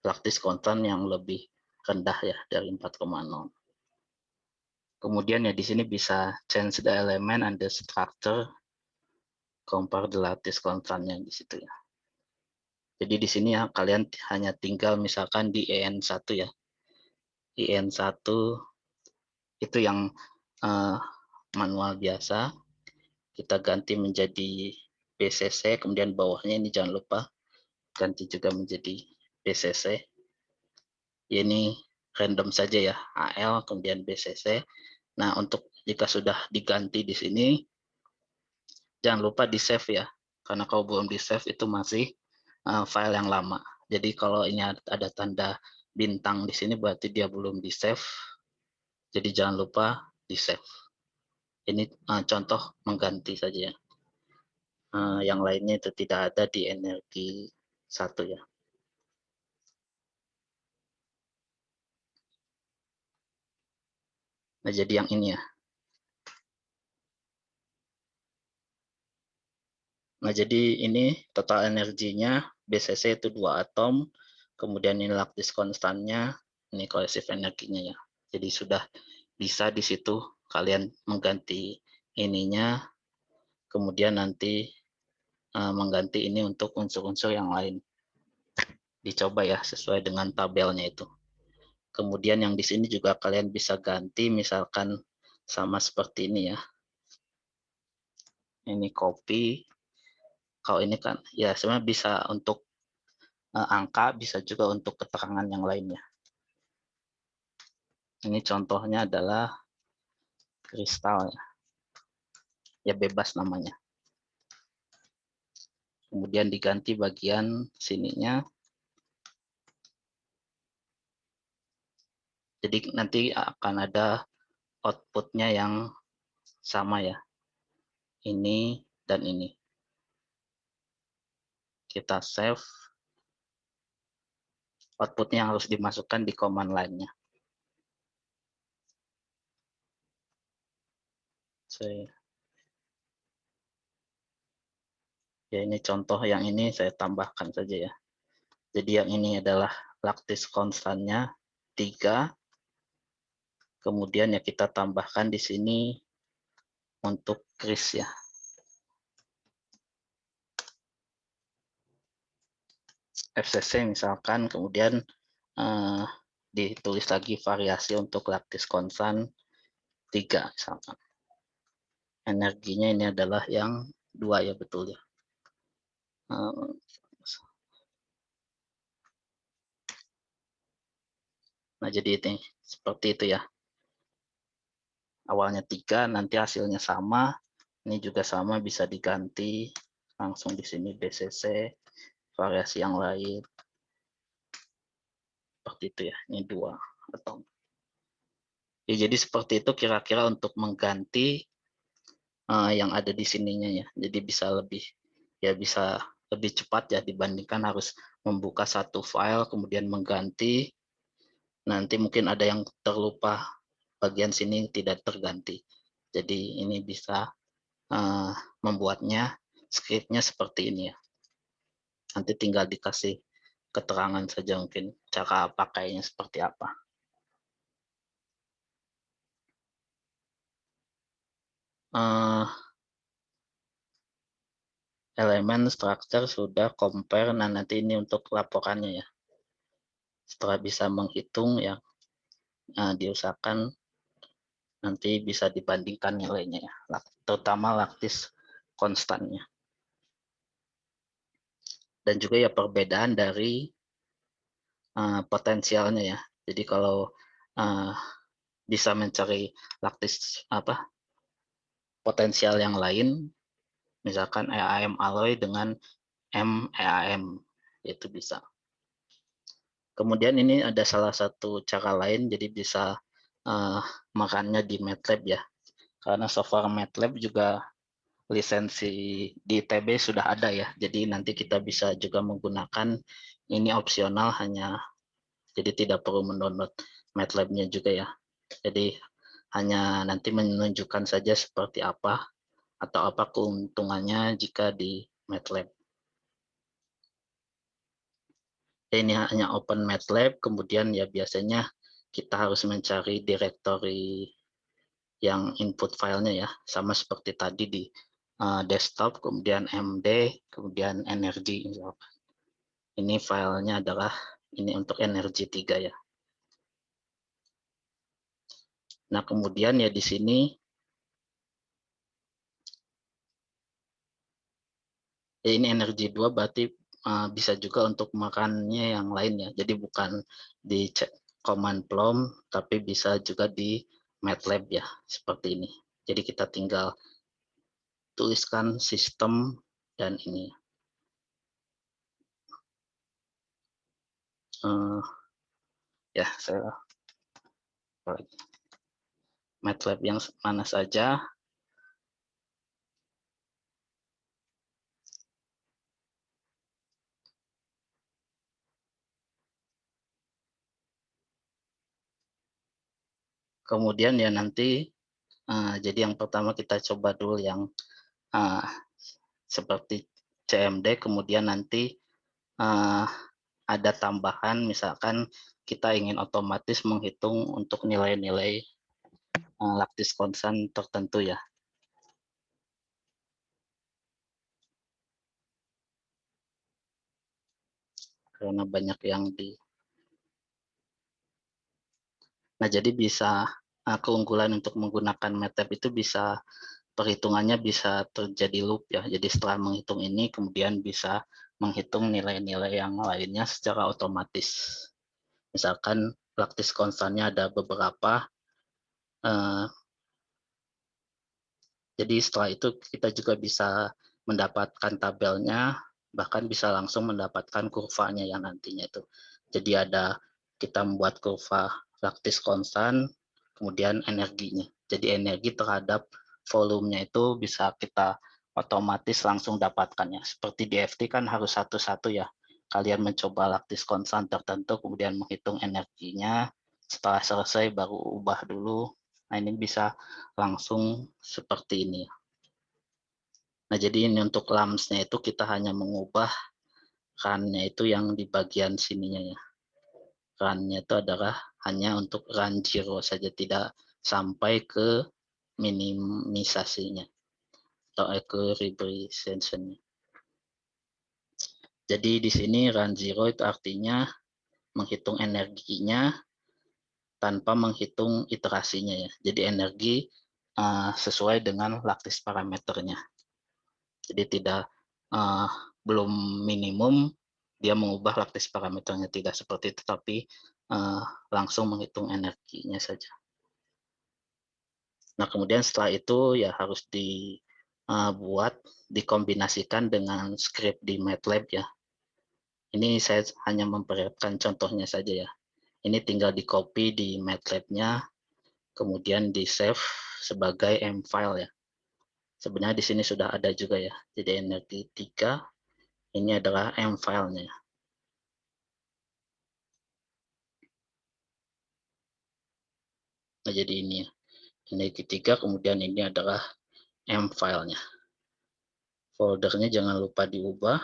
lattice konstan yang lebih rendah ya, dari 4,0. Kemudian ya di sini bisa change the element and the structure, compare the lattice konstannya di situ ya. Jadi di sini ya kalian hanya tinggal misalkan di EN1 ya. EN1 itu yang manual biasa, kita ganti menjadi BCC, kemudian bawahnya ini jangan lupa ganti juga menjadi BCC. Ini random saja ya, AL kemudian BCC. Nah, untuk jika sudah diganti di sini, jangan lupa di save ya, karena kalau belum di save itu masih file yang lama. Jadi kalau ini ada tanda bintang di sini berarti dia belum di save. Jadi jangan lupa di save. Ini contoh mengganti saja ya. Yang lainnya itu tidak ada di energi 1 ya. Nah, jadi yang ini ya. Nah, jadi ini total energinya BCC itu 2 atom, kemudian ini lattice konstannya, ini cohesive energinya ya. Jadi sudah bisa di situ kalian mengganti ininya, kemudian nanti mengganti ini untuk unsur-unsur yang lain. Dicoba ya sesuai dengan tabelnya itu. Kemudian yang di sini juga kalian bisa ganti, misalkan sama seperti ini ya. Ini copy. Kalau ini kan ya sebenarnya bisa untuk angka, bisa juga untuk keterangan yang lainnya. Ini contohnya adalah kristal ya. Ya bebas namanya. Kemudian diganti bagian sininya. Jadi nanti akan ada outputnya yang sama ya. Ini dan ini. Kita save. Outputnya harus dimasukkan di command line-nya. Ya ini contoh yang ini saya tambahkan saja ya. Jadi yang ini adalah lattice konstannya 3. Kemudian ya kita tambahkan di sini untuk kris ya. FCC misalkan, kemudian ditulis lagi variasi untuk lattice konstan 3 misalkan. Energinya ini adalah yang 2 ya, betul ya. Nah jadi ini seperti itu ya. Awalnya 3, nanti hasilnya sama. Ini juga sama, bisa diganti langsung di sini BCC, variasi yang lain. Seperti itu ya, ini 2 atau ya, jadi seperti itu kira-kira untuk mengganti yang ada di sininya ya. Jadi bisa lebih cepat ya dibandingkan harus membuka satu file kemudian mengganti. Nanti mungkin ada yang terlupa, bagian sini tidak terganti. Jadi ini bisa membuatnya scriptnya seperti ini ya. Nanti tinggal dikasih keterangan saja mungkin cara pakainya seperti apa. Elemen structure sudah compare. Nah nanti ini untuk laporannya ya. Setelah bisa menghitung ya, diusahakan nanti bisa dibandingkan nilainya ya, terutama lattice konstannya. Dan juga ya perbedaan dari potensialnya ya. Jadi kalau bisa mencari lattice potensial yang lain, misalkan EAM alloy dengan MEAM, itu bisa. Kemudian ini ada salah satu cara lain, jadi bisa makannya di MATLAB ya. Karena software MATLAB juga lisensi di ITB sudah ada ya. Jadi nanti kita bisa juga menggunakan ini, opsional, hanya jadi tidak perlu mendownload MATLAB-nya juga ya. Jadi hanya nanti menunjukkan saja seperti apa atau apa keuntungannya jika di MATLAB. Ini hanya open MATLAB, kemudian ya biasanya kita harus mencari directory yang input filenya ya, sama seperti tadi di desktop, kemudian MD, kemudian energi misalkan. Ini filenya adalah ini untuk energi 3 ya. Nah kemudian ya di sini ya ini energi 2 berarti bisa juga untuk makannya yang lain ya. Jadi bukan di command prompt, tapi bisa juga di MATLAB ya, seperti ini. Jadi kita tinggal tuliskan sistem dan ini. Ya, saya MATLAB yang mana saja. Kemudian ya nanti, jadi yang pertama kita coba dulu yang seperti CMD, kemudian nanti ada tambahan, misalkan kita ingin otomatis menghitung untuk nilai-nilai laktis konstan tertentu ya. Karena banyak yang Nah, jadi bisa keunggulan untuk menggunakan MATLAB itu bisa perhitungannya bisa terjadi loop ya. Jadi setelah menghitung ini kemudian bisa menghitung nilai-nilai yang lainnya secara otomatis. Misalkan laktis konstannya ada beberapa, jadi setelah itu kita juga bisa mendapatkan tabelnya, bahkan bisa langsung mendapatkan kurvanya yang nantinya itu. Jadi kita membuat kurva laktis konstan, kemudian energinya. Jadi energi terhadap volumenya itu bisa kita otomatis langsung dapatkannya. Seperti di FT kan harus satu-satu ya. Kalian mencoba laktis konstan tertentu, kemudian menghitung energinya. Setelah selesai baru ubah dulu. Nah, ini bisa langsung seperti ini. Nah, jadi ini untuk lamps-nya itu kita hanya mengubah run-nya itu yang di bagian sininya ya. Run-nya itu adalah hanya untuk run zero saja, tidak sampai ke minimisasinya atau equilibrizationnya. Jadi di sini run zero itu artinya menghitung energinya tanpa menghitung iterasinya ya. Jadi energi sesuai dengan laktis parameternya. Jadi belum minimum dia mengubah laktis parameternya, tidak seperti itu, tapi langsung menghitung energinya saja. Nah, kemudian setelah itu ya harus dikombinasikan dengan script di MATLAB ya. Ini saya hanya memperlihatkan contohnya saja ya. Ini tinggal di copy di MATLAB-nya, kemudian di save sebagai M file ya. Sebenarnya di sini sudah ada juga ya. Jadi energi 3 ini adalah M file-nya. Nah, jadi ini ya. Energi 3, kemudian ini adalah M file-nya. Foldernya jangan lupa diubah.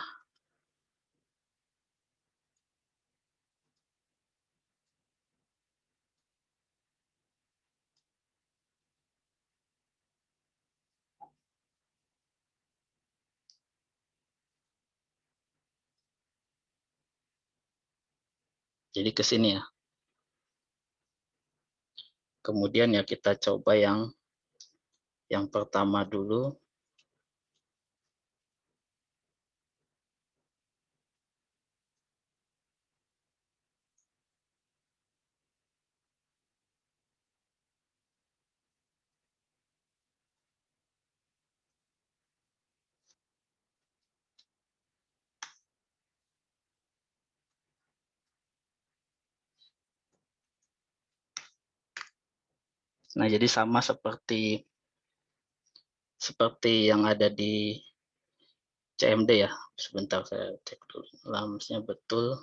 Jadi ke sini ya. Kemudian ya kita coba yang pertama dulu. Nah, jadi sama seperti yang ada di CMD ya. Sebentar saya cek dulu lamsnya betul.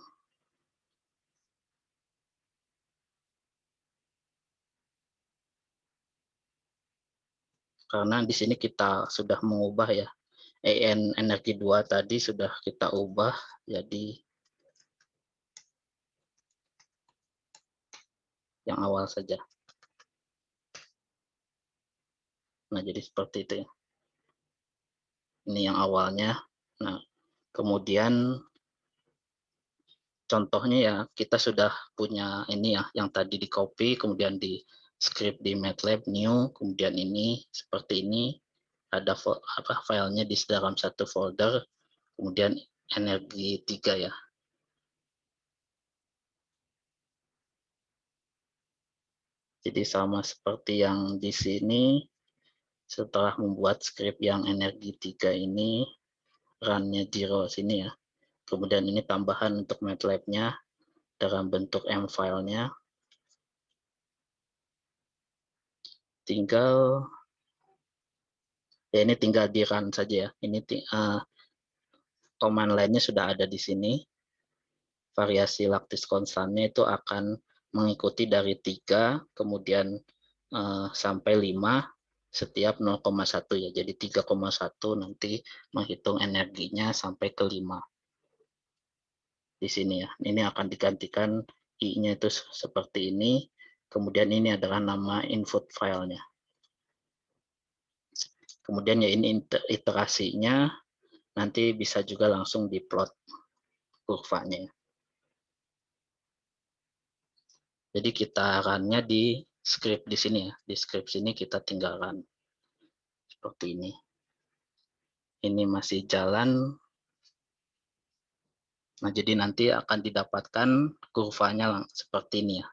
Karena di sini kita sudah mengubah ya. energi 2 tadi sudah kita ubah jadi yang awal saja. Nah, jadi seperti itu ya. Ini yang awalnya. Nah, kemudian contohnya ya kita sudah punya ini ya, yang tadi di copy, kemudian di script di MATLAB new, kemudian ini seperti ini, ada filenya di dalam satu folder, kemudian energi 3 ya. Jadi sama seperti yang di sini, setelah membuat script yang energi 3 ini, run-nya zero sini ya. Kemudian ini tambahan untuk MATLAB-nya dalam bentuk M file-nya. Tinggal ya ini tinggal di run saja ya. Ini command lainnya sudah ada di sini. Variasi laktis konstannya itu akan mengikuti dari 3 kemudian sampai 5 setiap 0,1 ya. Jadi 3,1 nanti menghitung energinya sampai ke 5. di sini ya. Ini akan digantikan I-nya itu seperti ini. Kemudian ini adalah nama input filenya. Kemudian ya ini iterasinya, nanti bisa juga langsung diplot kurvanya. Jadi kita runnya di script di sini ya. Di script sini kita tinggal run seperti ini. Ini masih jalan. Nah, jadi nanti akan didapatkan kurvanya seperti ini ya.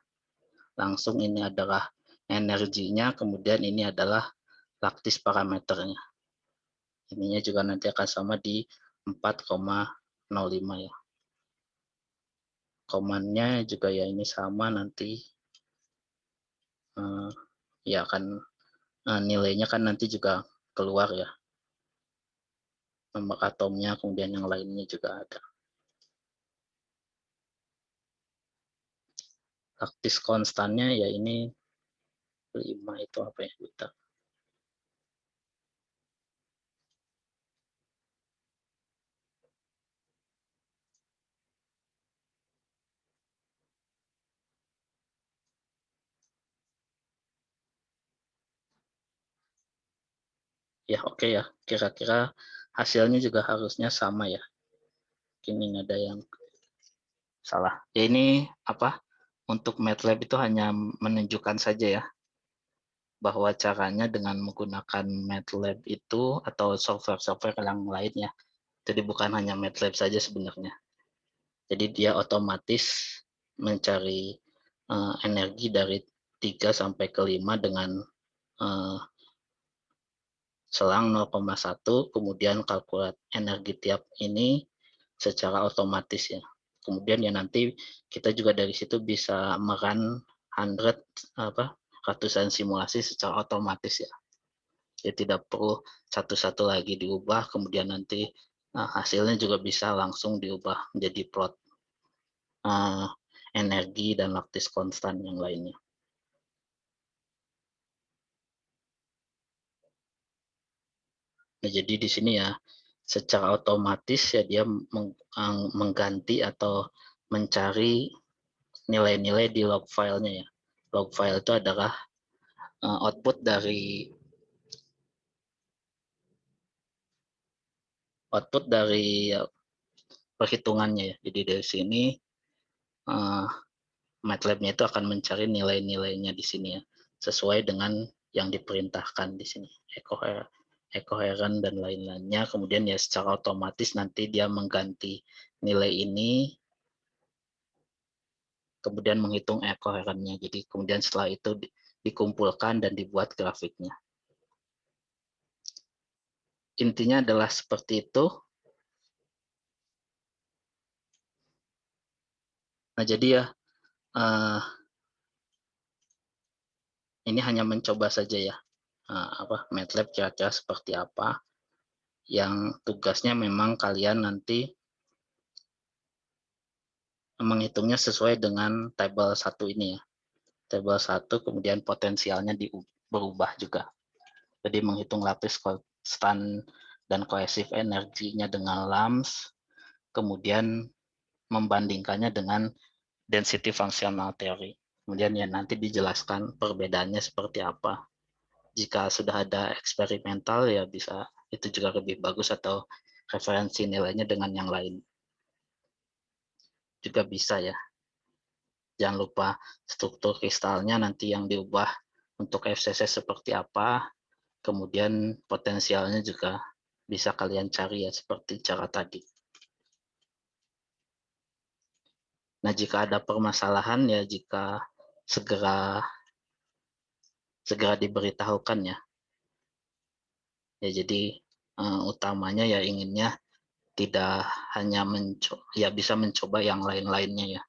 Langsung ini adalah energinya, kemudian ini adalah laktis parameternya. Ininya juga nanti akan sama di 4,05 ya. Komannya juga ya ini sama nanti. Ya akan nilainya kan nanti juga keluar ya. Nomor atomnya, kemudian yang lainnya juga ada. Laktis konstannya ya ini 5 itu apa ya, kita. Ya oke ya, kira-kira hasilnya juga harusnya sama ya. Ini ada yang salah. Ya ini apa? Untuk MATLAB itu hanya menunjukkan saja ya bahwa caranya dengan menggunakan MATLAB itu atau software-software yang lainnya. Jadi bukan hanya MATLAB saja sebenarnya. Jadi dia otomatis mencari energi dari 3 sampai ke 5 dengan selang 0,1, kemudian kalkulat energi tiap ini secara otomatis ya. Kemudian ya nanti kita juga dari situ bisa merun ratusan simulasi secara otomatis ya. Jadi tidak perlu satu-satu lagi diubah, kemudian nanti hasilnya juga bisa langsung diubah menjadi plot energi dan laktis konstan yang lainnya. Nah, jadi di sini ya secara otomatis ya dia mengganti atau mencari nilai-nilai di log filenya ya. Log file itu adalah output dari perhitungannya ya. Jadi dari sini MATLAB-nya itu akan mencari nilai-nilainya di sini ya, sesuai dengan yang diperintahkan di sini, ecoherent dan lain-lainnya. Kemudian ya secara otomatis nanti dia mengganti nilai ini, kemudian menghitung ecoherentnya. Jadi kemudian setelah itu dikumpulkan dan dibuat grafiknya. Intinya adalah seperti itu. Nah, jadi ya ini hanya mencoba saja ya MATLAB kira-kira seperti apa. Yang tugasnya memang kalian nanti menghitungnya sesuai dengan tabel 1 ini ya. Tabel 1 kemudian potensialnya berubah juga. Jadi menghitung lapis konstan dan kohesif energinya dengan LAMS, kemudian membandingkannya dengan density functional theory. Kemudian ya nanti dijelaskan perbedaannya seperti apa. Jika sudah ada eksperimental ya bisa itu juga lebih bagus, atau referensi nilainya dengan yang lain juga bisa ya. Jangan lupa struktur kristalnya nanti yang diubah untuk FCC seperti apa, kemudian potensialnya juga bisa kalian cari ya seperti cara tadi. Nah, jika ada permasalahan ya segera diberitahukan ya. Ya jadi utamanya ya inginnya tidak hanya bisa mencoba yang lain-lainnya ya.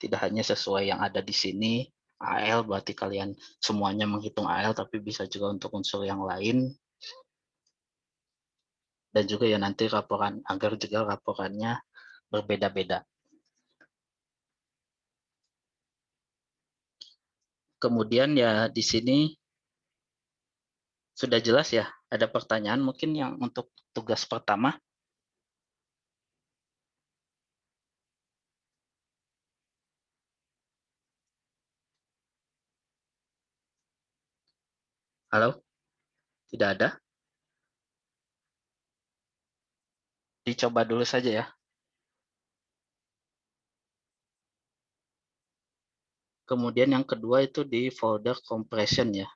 Tidak hanya sesuai yang ada di sini, AL berarti kalian semuanya menghitung AL, tapi bisa juga untuk unsur yang lain. Dan juga ya nanti agar juga laporannya berbeda-beda. Kemudian ya di sini sudah jelas ya, ada pertanyaan mungkin yang untuk tugas pertama? Halo? Tidak ada? Dicoba dulu saja ya. Kemudian yang kedua itu di folder compression ya.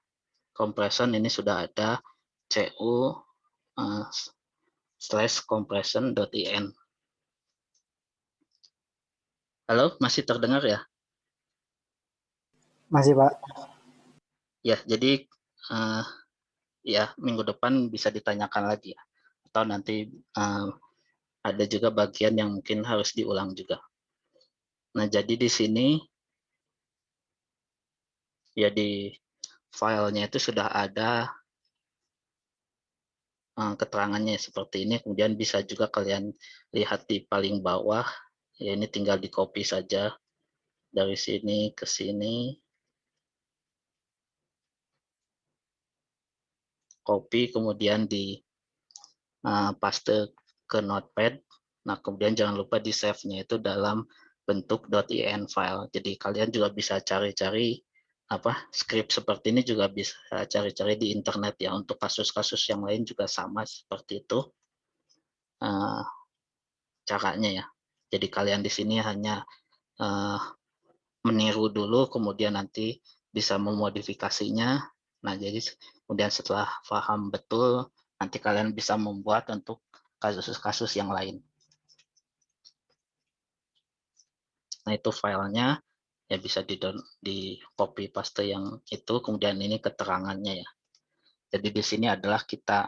Compression ini sudah ada cu /compression.in. Halo, masih terdengar ya? Masih, Pak. Ya, jadi ya minggu depan bisa ditanyakan lagi ya. Atau nanti ada juga bagian yang mungkin harus diulang juga. Nah, jadi di sini ya di filenya itu sudah ada keterangannya seperti ini. Kemudian bisa juga kalian lihat di paling bawah. Ya, ini tinggal di copy saja dari sini ke sini. Copy kemudian di paste ke notepad. Nah, kemudian jangan lupa di save-nya itu dalam bentuk .in file. Jadi kalian juga bisa cari-cari script seperti ini, juga bisa cari-cari di internet ya. Untuk kasus-kasus yang lain juga sama seperti itu caranya ya. Jadi kalian di sini hanya meniru dulu, kemudian nanti bisa memodifikasinya. Nah, jadi kemudian setelah paham betul, nanti kalian bisa membuat untuk kasus-kasus yang lain. Nah, itu filenya ya, bisa di copy paste yang itu, kemudian ini keterangannya ya. Jadi di sini adalah kita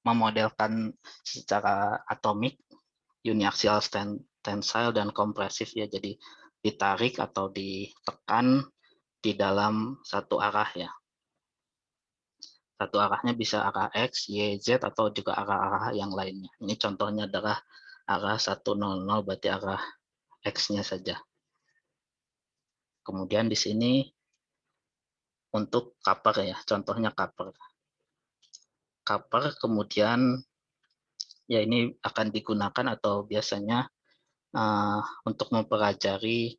memodelkan secara atomik, uniaxial tensile dan kompresif ya. Jadi ditarik atau ditekan di dalam satu arah ya. Satu arahnya bisa arah X, Y, Z, atau juga arah-arah yang lainnya. Ini contohnya adalah arah 100, berarti arah X-nya saja. Kemudian di sini untuk cover ya, contohnya cover. Cover kemudian ya ini akan digunakan atau biasanya untuk mempelajari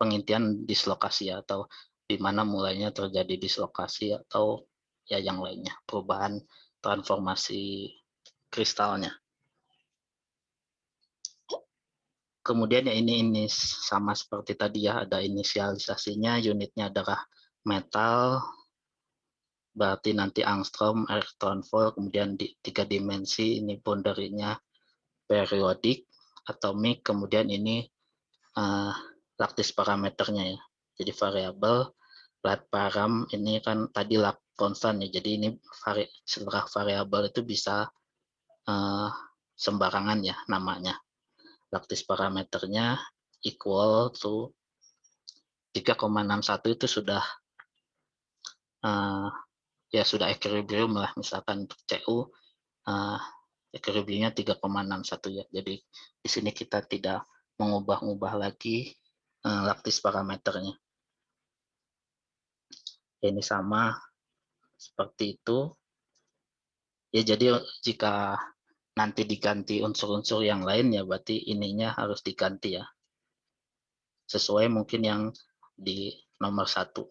pengintian dislokasi atau di mana mulainya terjadi dislokasi atau ya yang lainnya, perubahan transformasi kristalnya. Kemudian ya ini sama seperti tadi ya, ada inisialisasinya, unitnya adalah metal, berarti nanti angstrom, elektron volt, kemudian di 3 dimensi ini boundary-nya periodik, atomik, kemudian ini laktis parameternya ya. Jadi variabel, lat param ini kan tadi lak konstan ya. Jadi ini setelah variabel itu bisa sembarangan ya namanya. Laktis parameternya equal to 3,61 itu sudah ya sudah equilibrium lah, misalkan untuk CU equilibriumnya 3,61 ya. Jadi di sini kita tidak mengubah-ubah lagi laktis parameternya. Ini sama seperti itu. Ya, jadi jika nanti diganti unsur-unsur yang lain ya berarti ininya harus diganti ya. Sesuai mungkin yang di nomor 1.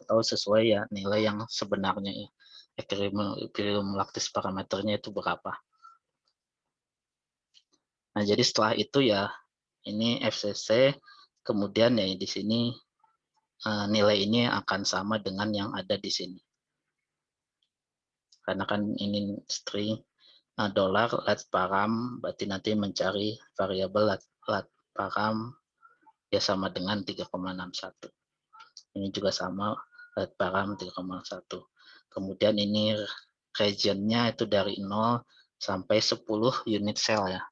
Atau sesuai ya nilai yang sebenarnya ya. Equilibrium laktis parameternya itu berapa. Nah, jadi setelah itu ya ini FCC, kemudian ya di sini nilai ini akan sama dengan yang ada di sini. Karena kan ini string dolar lat param, berarti nanti mencari variabel lat param ya sama dengan 3,61. Ini juga sama, lat param 3,1. Kemudian ini regionnya itu dari 0 sampai 10 unit cell ya.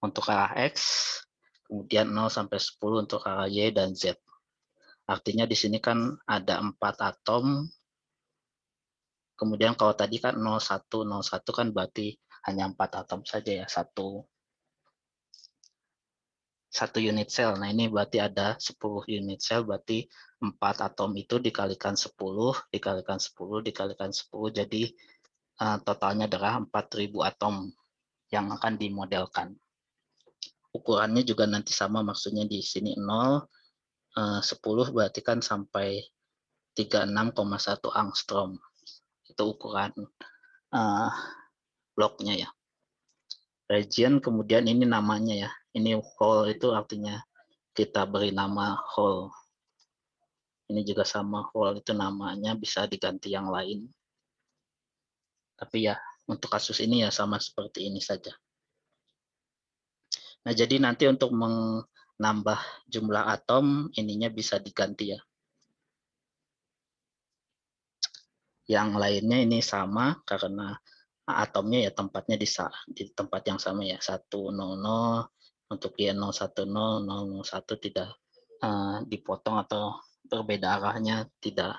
Untuk arah X, kemudian 0 sampai 10 untuk arah Y dan Z. Artinya di sini kan ada 4 atom. Kemudian kalau tadi kan 01, 01 kan berarti hanya 4 atom saja ya, satu unit sel. Nah, ini berarti ada 10 unit sel, berarti 4 atom itu dikalikan 10, dikalikan 10, dikalikan 10, jadi totalnya adalah 4.000 atom yang akan dimodelkan. Ukurannya juga nanti sama, maksudnya di sini 0, 10 berarti kan sampai 36,1 angstrom. Itu ukuran bloknya ya. Region, kemudian ini namanya ya. Ini hole itu artinya kita beri nama hole. Ini juga sama, hole itu namanya bisa diganti yang lain. Tapi ya untuk kasus ini ya sama seperti ini saja. Nah, jadi nanti untuk menambah jumlah atom ininya bisa diganti ya. Yang lainnya ini sama karena atomnya ya tempatnya di tempat yang sama ya, 100, untuk Y010, 001 tidak dipotong atau berbeda arahnya, tidak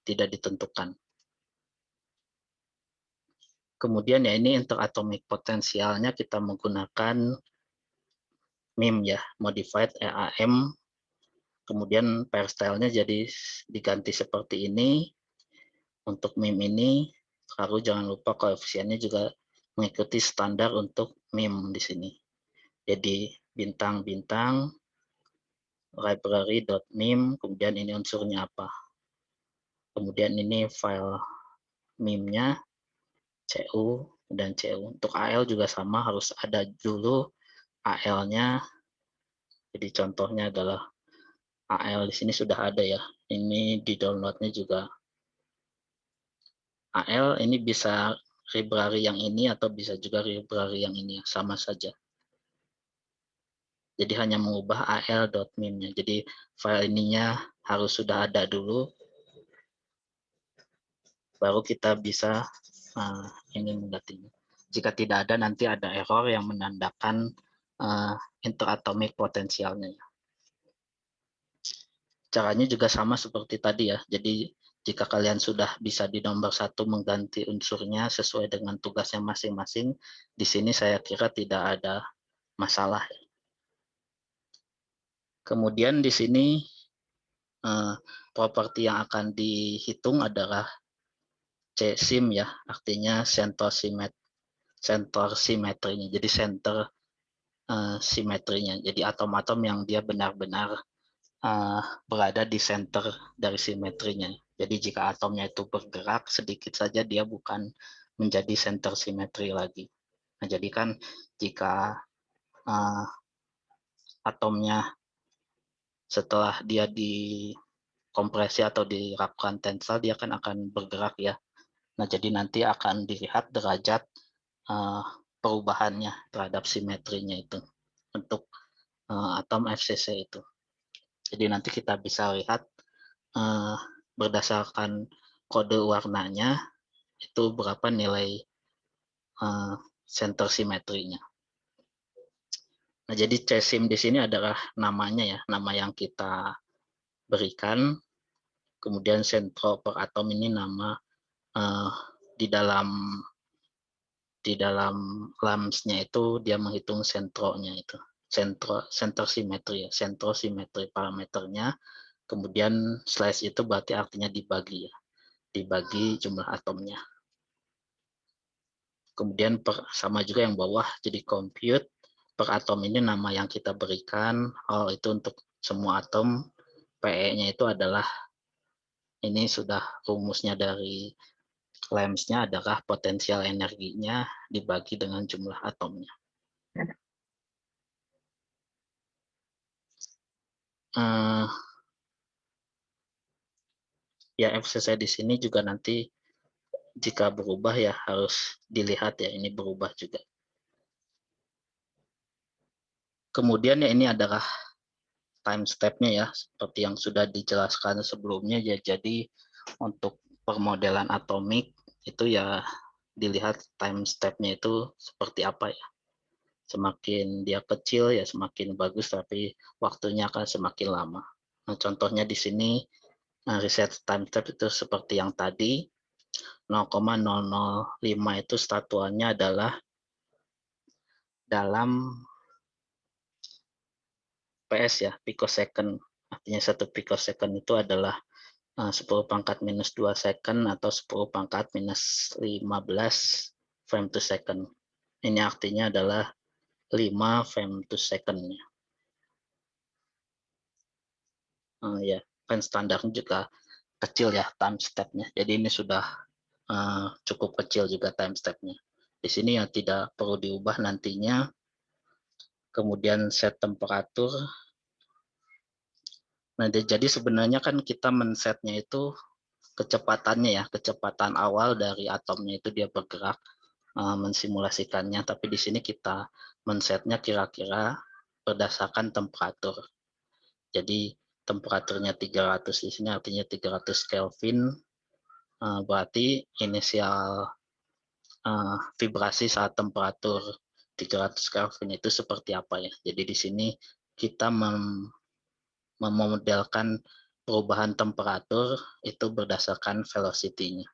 ditentukan. Kemudian ya ini untuk atomic potensialnya kita menggunakan MIM ya, modified EAM. Kemudian peristylenya jadi diganti seperti ini. Untuk MIM ini, lalu jangan lupa koefisiennya juga mengikuti standar untuk MIM di sini. Jadi bintang-bintang, library.mim, kemudian ini unsurnya apa. Kemudian ini file MIM-nya, CU, dan CU. Untuk AL juga sama, harus ada dulu AL-nya. Jadi contohnya adalah AL di sini sudah ada ya. Ini di downloadnya juga AL, ini bisa library yang ini atau bisa juga library yang ini, sama saja. Jadi hanya mengubah al.mim-nya. Jadi file ininya harus sudah ada dulu, baru kita bisa ini menggantinya. Jika tidak ada, nanti ada error yang menandakan interatomic potensialnya. Caranya juga sama seperti tadi ya. Jadi jika kalian sudah bisa di nomor 1 mengganti unsurnya sesuai dengan tugasnya masing-masing, di sini saya kira tidak ada masalah. Kemudian di sini properti yang akan dihitung adalah C-sim ya, artinya center simetrinya. Jadi center simetrinya. Jadi atom-atom yang dia benar-benar berada di center dari simetrinya. Jadi jika atomnya itu bergerak sedikit saja, dia bukan menjadi center simetri lagi. Nah, jadi kan jika atomnya setelah dia dikompresi atau dirakukan tensor, dia kan akan bergerak ya. Nah, jadi nanti akan dilihat derajat perubahannya terhadap simetrinya itu untuk atom FCC itu. Jadi nanti kita bisa lihat berdasarkan kode warnanya itu berapa nilai center simetrinya. Nah, jadi C-sim di sini adalah namanya ya, nama yang kita berikan. Kemudian sentro per atom ini nama di dalam LAMS-nya itu dia menghitung sentronya itu. Center simetri ya, sentro simetri parameternya. Kemudian slash itu berarti artinya dibagi ya. Dibagi jumlah atomnya. Kemudian sama juga yang bawah jadi compute per atom ini nama yang kita berikan. Itu untuk semua atom. PE-nya itu adalah ini sudah rumusnya dari LAMS-nya adalah potensial energinya dibagi dengan jumlah atomnya. Ya FCC di sini juga nanti jika berubah ya harus dilihat ya ini berubah juga. Kemudian ya ini adalah time step-nya ya seperti yang sudah dijelaskan sebelumnya ya. Jadi untuk permodelan atomik itu ya dilihat time step-nya itu seperti apa ya. Semakin dia kecil ya semakin bagus, tapi waktunya akan semakin lama. Nah, contohnya di sini reset time step itu seperti yang tadi 0,005 itu satuannya adalah dalam PS ya, picosecond. Artinya 1 picosecond itu adalah 10 pangkat minus 2 second atau 10 pangkat minus 15 frame to second. Ini artinya adalah 5 frame to second. Ya kan standarnya juga kecil ya time step-nya. Jadi ini sudah cukup kecil juga time step-nya. Di sini yang tidak perlu diubah nantinya. Kemudian set temperatur. Nah, jadi sebenarnya kan kita men-setnya itu kecepatannya ya, kecepatan awal dari atomnya itu dia bergerak, mensimulasikannya. Tapi di sini kita men-setnya kira-kira berdasarkan temperatur. Jadi temperaturnya 300 di sini artinya 300 Kelvin, berarti inisial vibrasi saat temperatur 300 Kelvin itu seperti apa ya. Jadi di sini kita memodelkan perubahan temperatur itu berdasarkan velocity-nya.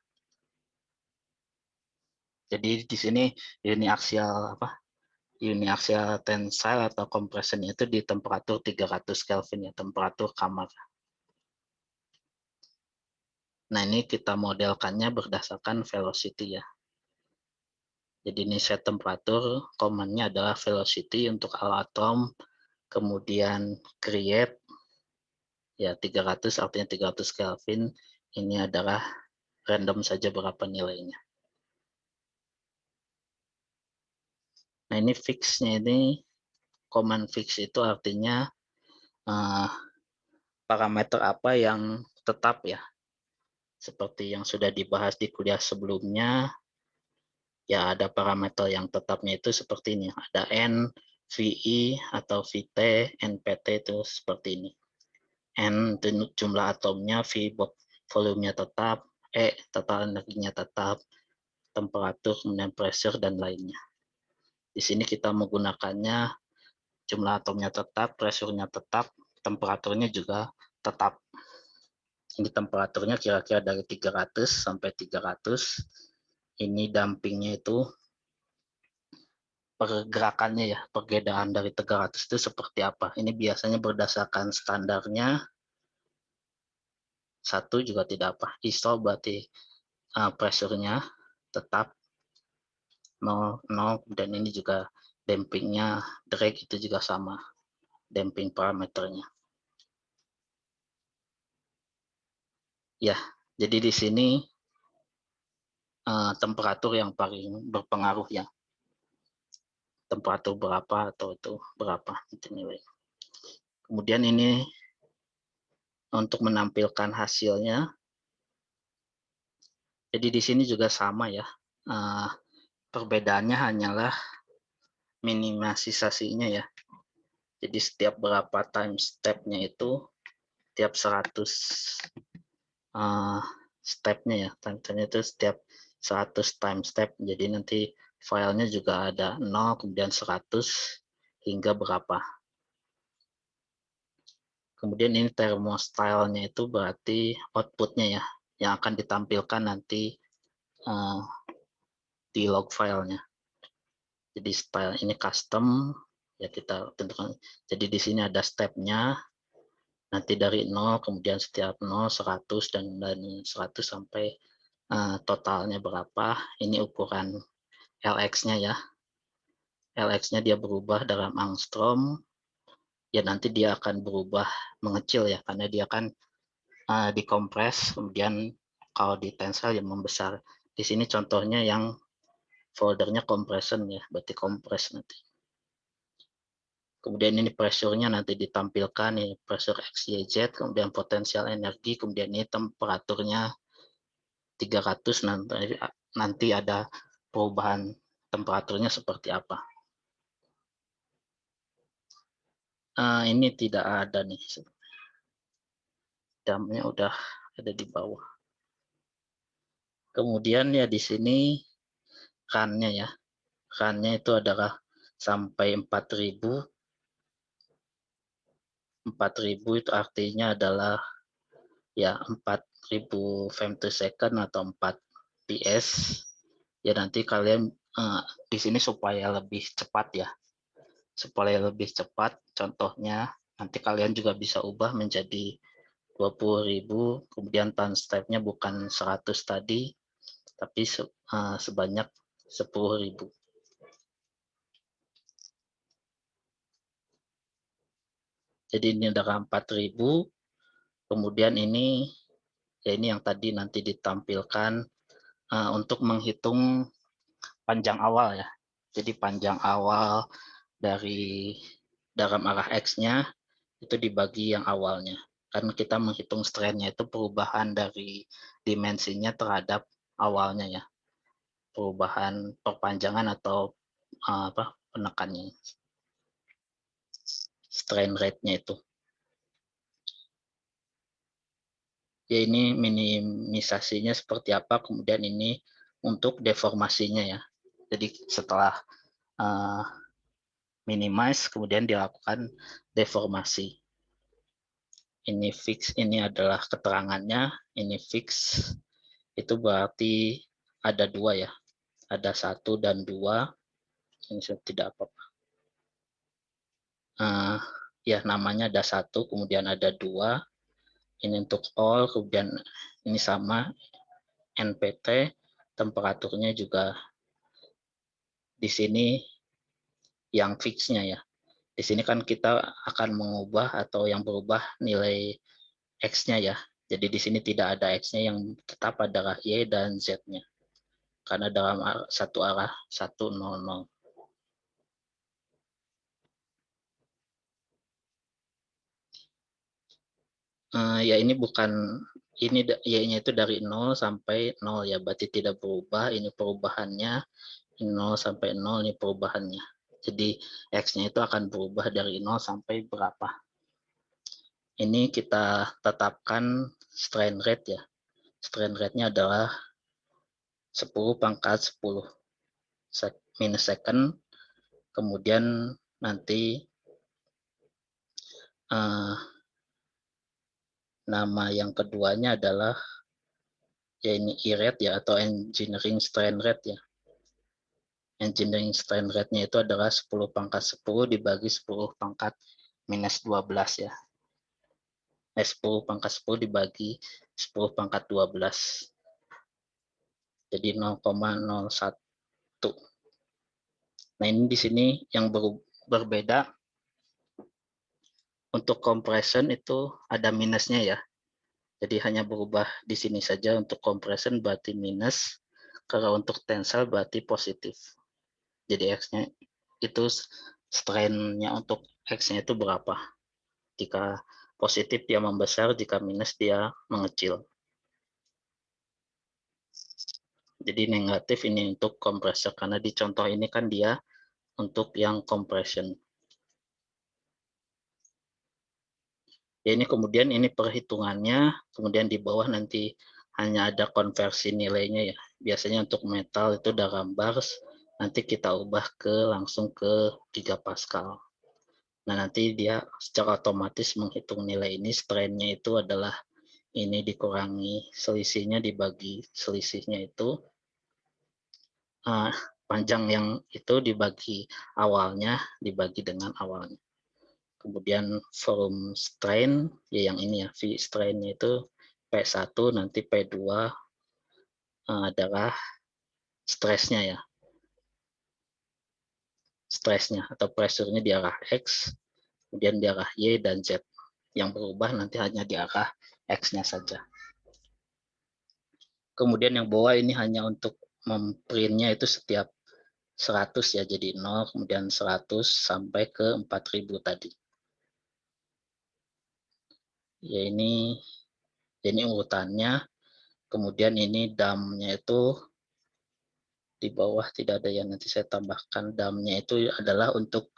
Jadi di sini uniaxial uniaxial tensile atau compression itu di temperatur 300 Kelvin ya, temperatur kamar. Nah, ini kita modelkannya berdasarkan velocity ya. Jadi ini set temperatur, command-nya adalah velocity untuk atom, kemudian create ya 300 artinya 300 Kelvin. Ini adalah random saja berapa nilainya. Nah, ini fix-nya ini command fix itu artinya parameter apa yang tetap ya. Seperti yang sudah dibahas di kuliah sebelumnya, ya ada parameter yang tetapnya itu seperti ini. Ada N, VI atau VT, NPT itu seperti ini. N itu jumlah atomnya, V volumenya tetap, E total energinya tetap, temperatur, kemudian pressure dan lainnya. Di sini kita menggunakannya jumlah atomnya tetap, pressure-nya tetap, temperaturnya juga tetap. Ini temperaturnya kira-kira dari 300 sampai 300. Ini dampingnya itu pergerakannya ya, perbedaan dari 300 itu seperti apa. Ini biasanya berdasarkan standarnya. Satu juga tidak apa. ISO berarti pressure-nya tetap 0, dan ini juga dampingnya, drag itu juga sama, damping parameternya. Ya, jadi di sini temperatur yang paling berpengaruh ya. Temperatur berapa atau itu berapa itu nilai. Kemudian ini untuk menampilkan hasilnya. Jadi di sini juga sama ya. Perbedaannya hanyalah minimalisasinya ya. Jadi setiap berapa time step-nya itu, tiap 100 step-nya ya, time step-nya itu setiap 100 time step. Jadi nanti filenya juga ada 0, kemudian 100 hingga berapa. Kemudian ini thermostyle-nya itu berarti output-nya ya, yang akan ditampilkan nanti di log filenya. Jadi style ini custom, ya kita tentukan. Jadi di sini ada step-nya, nanti dari 0, kemudian setiap 0, 100, dan 100 sampai totalnya berapa. Ini ukuran LX-nya ya. LX-nya dia berubah dalam angstrom, ya nanti dia akan berubah mengecil ya, karena dia akan dikompres, kemudian kalau di tensile yang membesar. Di sini contohnya yang foldernya compression ya, berarti kompres nanti. Kemudian ini pressure-nya nanti ditampilkan, ini pressure XYZ, kemudian potensial energi, kemudian ini temperaturnya 300, nanti ada perubahan temperaturnya seperti apa. Ini tidak ada nih, damnya udah ada di bawah. Kemudian ya di sini RAN-nya ya, RAN-nya itu adalah sampai 4000. 4000 itu artinya adalah ya 4000 femtosecond atau 4 ps. Ya nanti kalian di sini supaya lebih cepat ya, supaya lebih cepat, contohnya nanti kalian juga bisa ubah menjadi 20.000, kemudian time step-nya bukan 100 tadi, tapi sebanyak 10.000. Jadi ini adalah 4000, Kemudian ini, ya ini yang tadi nanti ditampilkan untuk menghitung panjang awal ya. Jadi panjang awal dari dalam arah X-nya itu dibagi yang awalnya. Kan kita menghitung strain-nya itu perubahan dari dimensinya terhadap awalnya ya. Perubahan perpanjangan atau penekannya. Strain rate-nya itu. Ya ini minimisasinya seperti apa, kemudian ini untuk deformasinya ya. Jadi setelah minimize, kemudian dilakukan deformasi. Ini fix, ini adalah keterangannya, ini fix, itu berarti ada dua ya, ada 1 dan 2, ini tidak apa-apa. Ya namanya ada 1, kemudian ada 2, ini untuk all, kemudian ini sama, NPT, temperaturnya juga di sini yang fixnya ya. Di sini kan kita akan mengubah atau yang berubah nilai X-nya ya. Jadi di sini tidak ada X-nya, yang tetap adalah Y dan Z-nya. Karena dalam satu arah 100. Ya ini bukan, ini Y-nya itu dari 0 sampai 0 ya, berarti tidak berubah. Ini perubahannya 0 sampai 0, ini perubahannya. Jadi X-nya itu akan berubah dari 0 sampai berapa. Ini kita tetapkan strain rate ya. Strain rate-nya adalah 10 pangkat 10 minus second. Kemudian nanti nama yang keduanya adalah ya ini E-rate ya, atau engineering strain rate ya. Engineering strain rate-nya itu adalah 10 pangkat 10 dibagi 10 pangkat minus 12 ya. 10 pangkat 10 dibagi 10 pangkat 12. Jadi 0,01. Nah ini di sini yang berbeda. Untuk compression itu ada minusnya ya. Jadi hanya berubah di sini saja, untuk compression berarti minus. Kalau untuk tensile berarti positif. Jadi X-nya itu strain-nya untuk X-nya itu berapa. Jika positif dia membesar, jika minus dia mengecil. Jadi negatif ini untuk kompresor, karena di contoh ini kan dia untuk yang compression. Ya ini kemudian ini perhitungannya, kemudian di bawah nanti hanya ada konversi nilainya ya. Biasanya untuk metal itu dalam bars, nanti kita ubah langsung ke 3 Pascal. Nah nanti dia secara otomatis menghitung nilai ini, strain-nya itu adalah ini dikurangi selisihnya dibagi selisihnya itu, panjang yang itu dibagi awalnya, dibagi dengan awalnya. Kemudian volume strain, ya yang ini ya, V strain-nya itu P1, nanti P2 adalah stresnya ya. Stresnya atau pressure-nya di arah X, kemudian di arah Y dan Z. Yang berubah nanti hanya di arah X-nya saja. Kemudian yang bawah ini hanya untuk memprintnya itu setiap 100 ya, jadi 0, kemudian 100 sampai ke 4000 tadi. Ya ini urutannya. Kemudian ini DAM-nya itu di bawah tidak ada yang nanti saya tambahkan. DAM-nya itu adalah untuk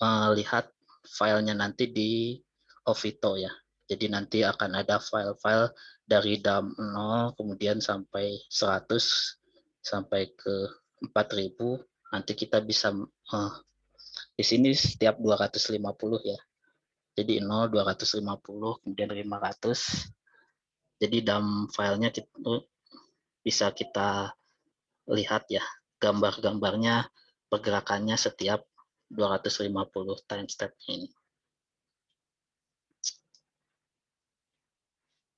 melihat filenya nanti di Ovito ya. Jadi nanti akan ada file-file dari DAM 0 kemudian sampai 100 sampai ke 4000. Nanti kita bisa di sini setiap 250 ya. Jadi 0, 250, kemudian 500. Jadi dalam filenya bisa kita lihat ya, gambar-gambarnya, pergerakannya setiap 250 time step ini.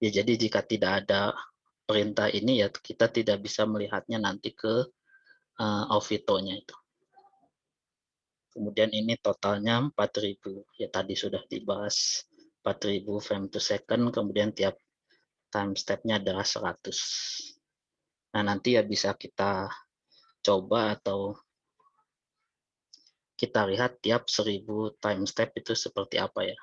Ya, jadi jika tidak ada perintah ini ya kita tidak bisa melihatnya nanti ke Ovito-nya itu. Kemudian ini totalnya 4000. Ya tadi sudah dibahas 4000 frame per second, kemudian tiap time step-nya adalah 100. Nah, nanti ya bisa kita coba atau kita lihat tiap 1000 time step itu seperti apa ya.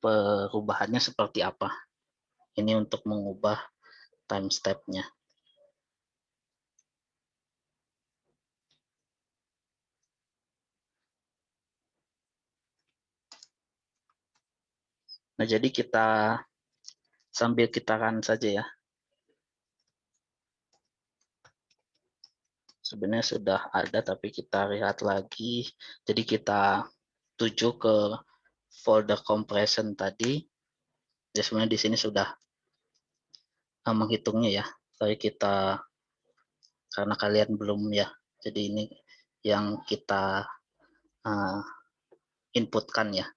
Perubahannya seperti apa. Ini untuk mengubah time step-nya. Nah, jadi kita sambil kita run saja ya. Sebenarnya sudah ada, tapi kita lihat lagi. Jadi kita tuju ke folder compression tadi. Ya, sebenarnya di sini sudah menghitungnya ya. Tapi kita, karena kalian belum ya, jadi ini yang kita inputkan ya.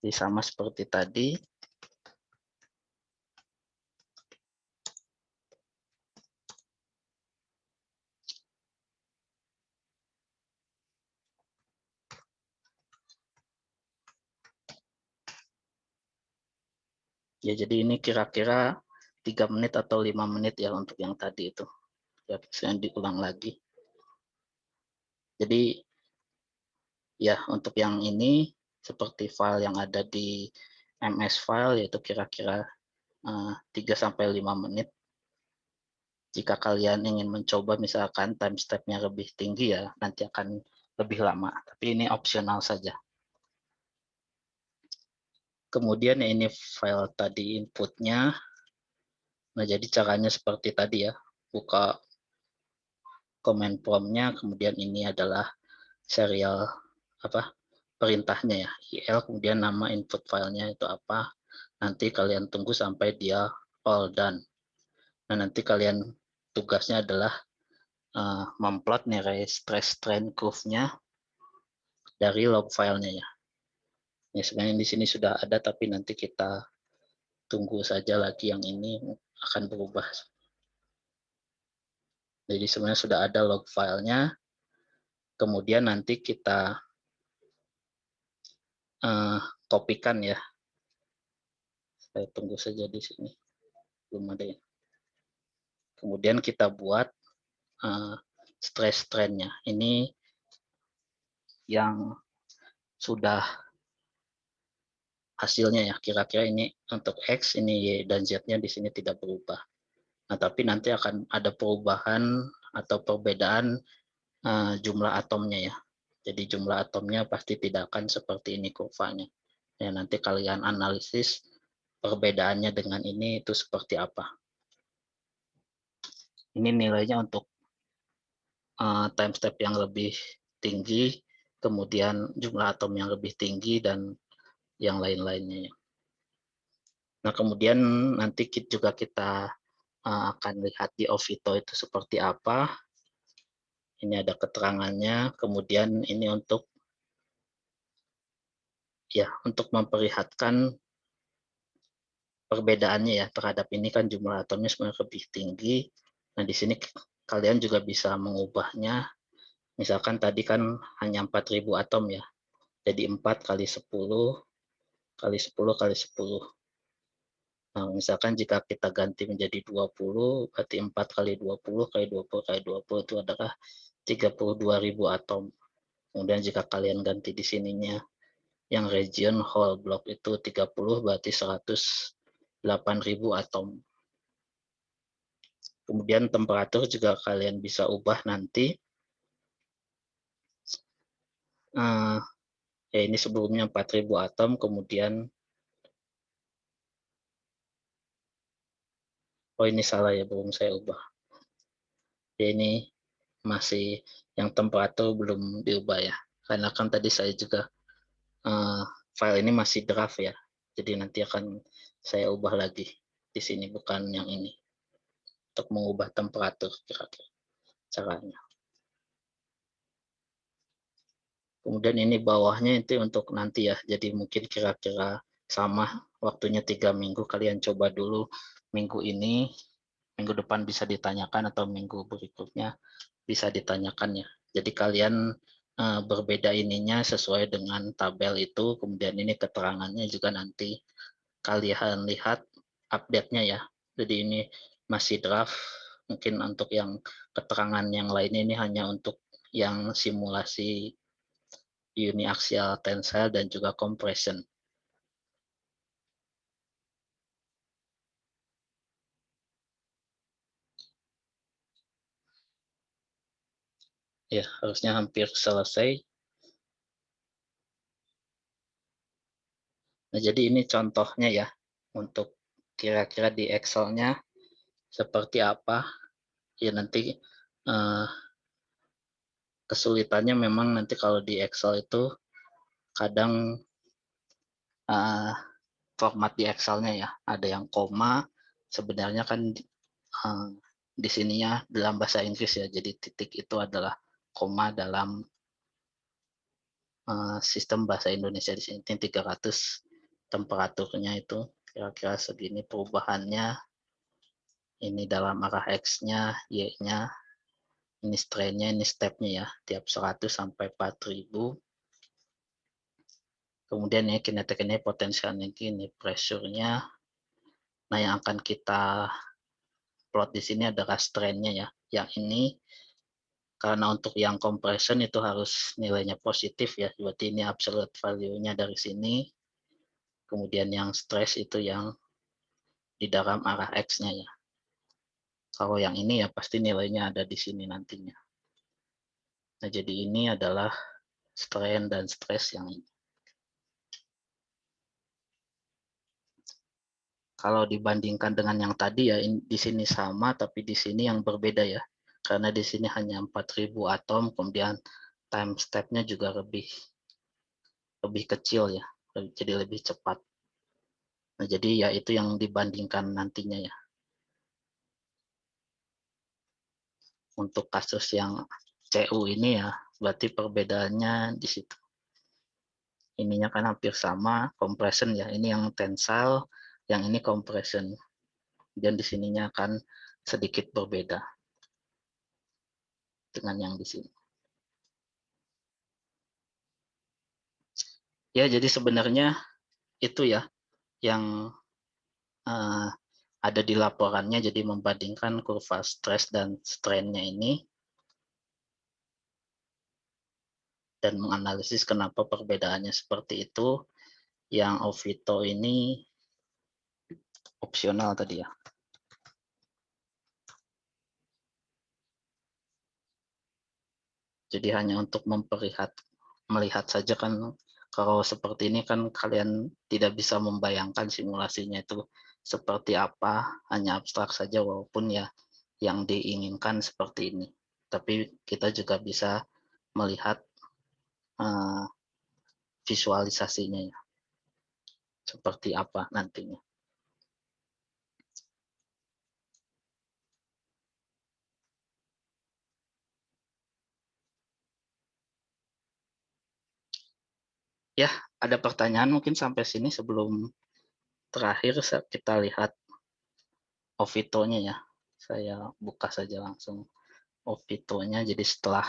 Jadi sama seperti tadi. Ya, jadi ini kira-kira 3 menit atau 5 menit ya untuk yang tadi itu. Ya, saya diulang lagi. Jadi ya, untuk yang ini seperti file yang ada di MS file yaitu kira-kira 3-5 menit. Jika kalian ingin mencoba misalkan time step-nya lebih tinggi ya nanti akan lebih lama. Tapi ini opsional saja. Kemudian ini file tadi inputnya. Nah, jadi caranya seperti tadi ya. Buka command prompt-nya, kemudian ini adalah serial perintahnya ya, IL, kemudian nama input filenya itu apa. Nanti kalian tunggu sampai dia all done. Nah, nanti kalian tugasnya adalah memplot nilai stress strain curve-nya dari log filenya ya. Ya, sebenarnya di sini sudah ada, tapi nanti kita tunggu saja lagi yang ini akan berubah. Jadi sebenarnya sudah ada log filenya, kemudian nanti kita kopikan ya. Saya tunggu saja di sini, belum ada ya. Kemudian kita buat stress strain-nya. Ini yang sudah hasilnya ya, kira-kira ini untuk X, ini Y dan Z-nya di sini tidak berubah. Nah, tapi nanti akan ada perubahan atau perbedaan jumlah atomnya ya. Jadi jumlah atomnya pasti tidak akan seperti ini kurvanya. Ya, nanti kalian analisis perbedaannya dengan ini itu seperti apa. Ini nilainya untuk time step yang lebih tinggi, kemudian jumlah atom yang lebih tinggi, dan yang lain-lainnya. Nah, kemudian nanti juga kita akan lihat di Ovito itu seperti apa. Ini ada keterangannya, kemudian ini untuk memperlihatkan perbedaannya ya terhadap ini kan jumlah atomnya sebenarnya lebih tinggi. Nah, di sini kalian juga bisa mengubahnya. Misalkan tadi kan hanya 4000 atom ya. Jadi 4 kali 10 kali 10 kali 10. Nah, misalkan jika kita ganti menjadi 20, berarti 4 kali 20 kali 20 kali 20 itu adalah 32.000 atom. Kemudian jika kalian ganti di sininya, yang region whole block itu 30, berarti 108.000 atom. Kemudian temperatur juga kalian bisa ubah nanti. Ya, ini sebelumnya 4.000 atom, kemudian ini salah ya, belum saya ubah. Ya, ini masih yang temperatur belum diubah ya, karena kan tadi saya juga file ini masih draft ya, jadi nanti akan saya ubah lagi di sini, bukan yang ini, untuk mengubah temperatur kira-kira caranya. Kemudian ini bawahnya itu untuk nanti ya, jadi mungkin kira-kira sama waktunya 3 minggu, kalian coba dulu minggu ini, minggu depan bisa ditanyakan atau minggu berikutnya bisa ditanyakan ya. Jadi kalian berbeda ininya sesuai dengan tabel itu, kemudian ini keterangannya juga nanti kalian lihat update-nya ya. Jadi ini masih draft, mungkin untuk yang keterangan yang lain ini hanya untuk yang simulasi uniaxial tensile dan juga compression. Ya, harusnya hampir selesai. Nah, jadi ini contohnya ya, untuk kira-kira di Excel-nya seperti apa. Ya nanti kesulitannya memang nanti kalau di Excel itu kadang format di Excel-nya ya, ada yang koma, sebenarnya kan di sininya dalam bahasa Inggris ya, jadi titik itu adalah koma dalam sistem bahasa Indonesia di sini 300 temperaturnya itu kira-kira segini perubahannya, ini dalam arah X-nya, Y-nya, ini strain-nya, ini step-nya ya, tiap 100 sampai 4000. Kemudian ini kinetik ini potensial energi, ini pressure-nya. Nah, yang akan kita plot di sini adalah strain-nya ya. Yang ini karena untuk yang compression itu harus nilainya positif ya, berarti ini absolute value-nya dari sini. Kemudian yang stress itu yang di dalam arah X-nya ya. Kalau yang ini ya pasti nilainya ada di sini nantinya. Nah, jadi ini adalah strain dan stress yang ini. Kalau dibandingkan dengan yang tadi ya, di sini sama, tapi di sini yang berbeda ya. Karena di sini hanya 4000 atom, kemudian time step-nya juga lebih kecil ya, jadi lebih cepat. Nah, jadi ya itu yang dibandingkan nantinya ya. Untuk kasus yang CU ini ya, berarti perbedaannya di situ. Ininya kan hampir sama, compression ya. Ini yang tensile, yang ini compression. Dan di sininya akan sedikit berbeda dengan yang di sini. Ya, jadi sebenarnya itu ya yang ada di laporannya, jadi membandingkan kurva stress dan strain-nya ini dan menganalisis kenapa perbedaannya seperti itu. Yang Ovito ini opsional tadi ya. Jadi hanya untuk melihat saja kan, kalau seperti ini kan kalian tidak bisa membayangkan simulasinya itu seperti apa, hanya abstrak saja walaupun ya yang diinginkan seperti ini. Tapi kita juga bisa melihat visualisasinya ya, seperti apa nantinya. Ya, ada pertanyaan mungkin sampai sini sebelum terakhir kita lihat Ovito-nya ya. Saya buka saja langsung Ovito-nya. Jadi setelah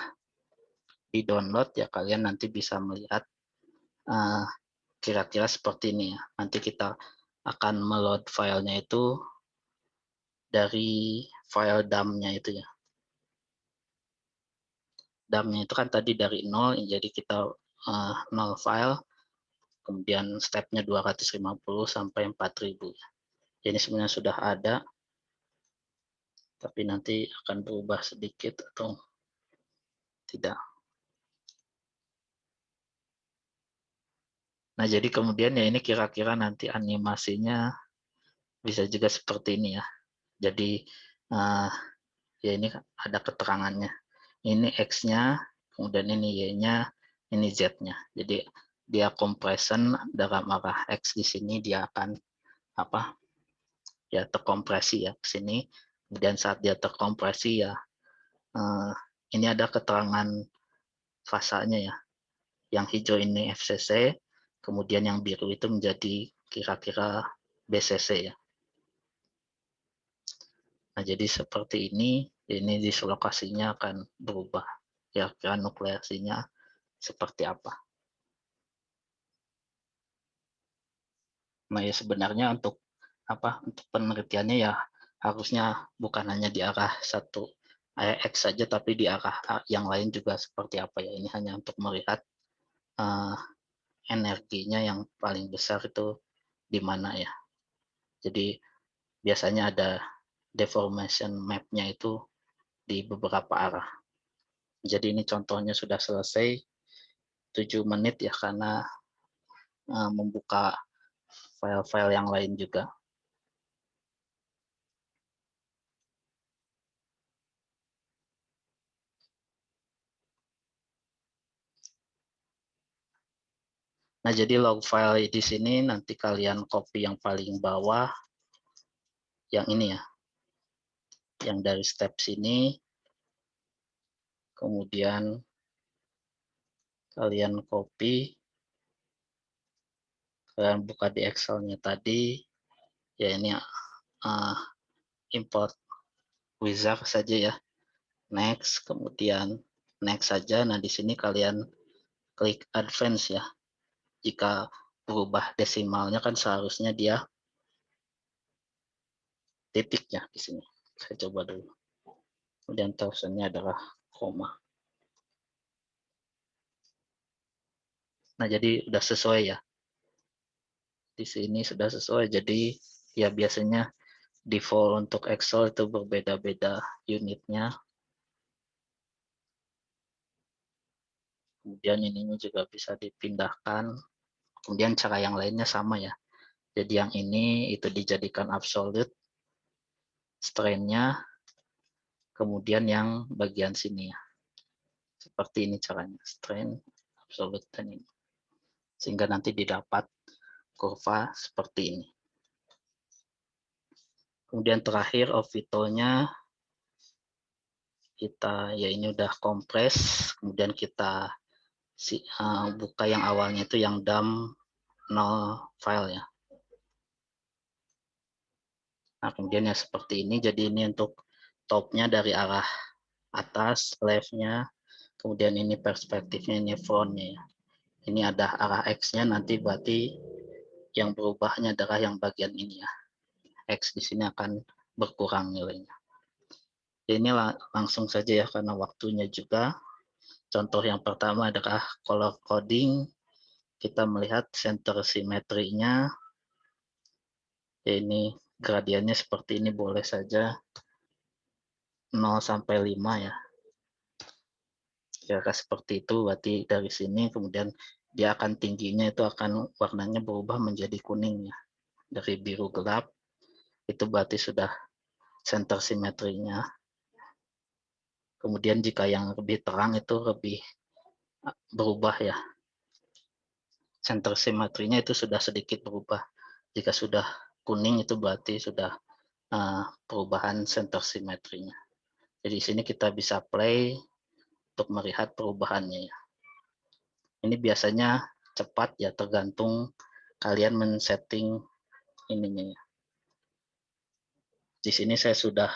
di-download ya kalian nanti bisa melihat kira-kira seperti ini ya. Nanti kita akan meload filenya itu dari file dump-nya itu ya. Dump-nya itu kan tadi dari 0, jadi kita 0 file, kemudian step-nya 250 sampai 4000 ya. Jadi sebenarnya sudah ada, tapi nanti akan berubah sedikit atau tidak. Nah, jadi kemudian ya ini kira-kira nanti animasinya bisa juga seperti ini ya. Jadi ya ini ada keterangannya. Ini X-nya, kemudian ini Y-nya, ini Z-nya. Jadi dia compression dalam arah X di sini dia akan apa? Ya terkompresi ya ke sini. Kemudian saat dia terkompresi ya ini ada keterangan fasanya ya. Yang hijau ini FCC, kemudian yang biru itu menjadi kira-kira BCC ya. Nah, Nah, jadi seperti ini dislokasinya akan berubah. Kira-kira nukleasinya seperti apa. Nah, ya sebenarnya untuk penelitiannya ya harusnya bukan hanya di arah satu X saja, tapi di arah yang lain juga seperti apa ya. Ini hanya untuk melihat energinya yang paling besar itu di mana ya. Jadi biasanya ada deformation map-nya itu di beberapa arah. Jadi ini contohnya sudah selesai 7 menit ya, karena membuka file-file yang lain juga. Nah, jadi log file di sini nanti kalian copy yang paling bawah, yang ini ya, yang dari step sini, kemudian kalian copy, kalian buka di Excel-nya tadi, ya ini import wizard saja ya, next, kemudian next saja. Nah, di sini kalian klik advance ya. Jika berubah desimalnya kan seharusnya dia titik ya di sini. Saya coba dulu. Kemudian thousand-nya adalah koma. Nah, jadi udah sesuai ya. Di sini sudah sesuai. Jadi ya biasanya default untuk Excel itu berbeda-beda unitnya. Kemudian ininya juga bisa dipindahkan. Kemudian cara yang lainnya sama ya. Jadi yang ini itu dijadikan absolute strain-nya, kemudian yang bagian sini ya. Seperti ini caranya, strain, absolute, dan ini. Sehingga nanti didapat kurva seperti ini. Kemudian terakhir Ovito-nya kita ya ini udah kompres, kemudian kita buka yang awalnya itu yang dump 0 file ya. Nah, kemudian ya seperti ini. Jadi ini untuk topnya dari arah atas, left-nya, kemudian ini perspektifnya, ini front-nya ya. Ini ada arah X-nya, nanti berarti yang berubahnya adalah yang bagian ini ya. X di sini akan berkurang nilainya. Ini langsung saja ya, karena waktunya juga. Contoh yang pertama adalah color coding. Kita melihat center simetrinya. Ini gradiennya seperti ini, boleh saja 0 sampai 5 ya. Kira-kira seperti itu, berarti dari sini kemudian dia akan tingginya itu akan warnanya berubah menjadi kuning ya. Dari biru gelap itu berarti sudah center simetrinya. Kemudian jika yang lebih terang itu lebih berubah ya. Center simetrinya itu sudah sedikit berubah. Jika sudah kuning itu berarti sudah perubahan center simetrinya. Jadi di sini kita bisa play untuk melihat perubahannya ya. Ini biasanya cepat ya, tergantung kalian men-setting ininya ya. Di sini saya sudah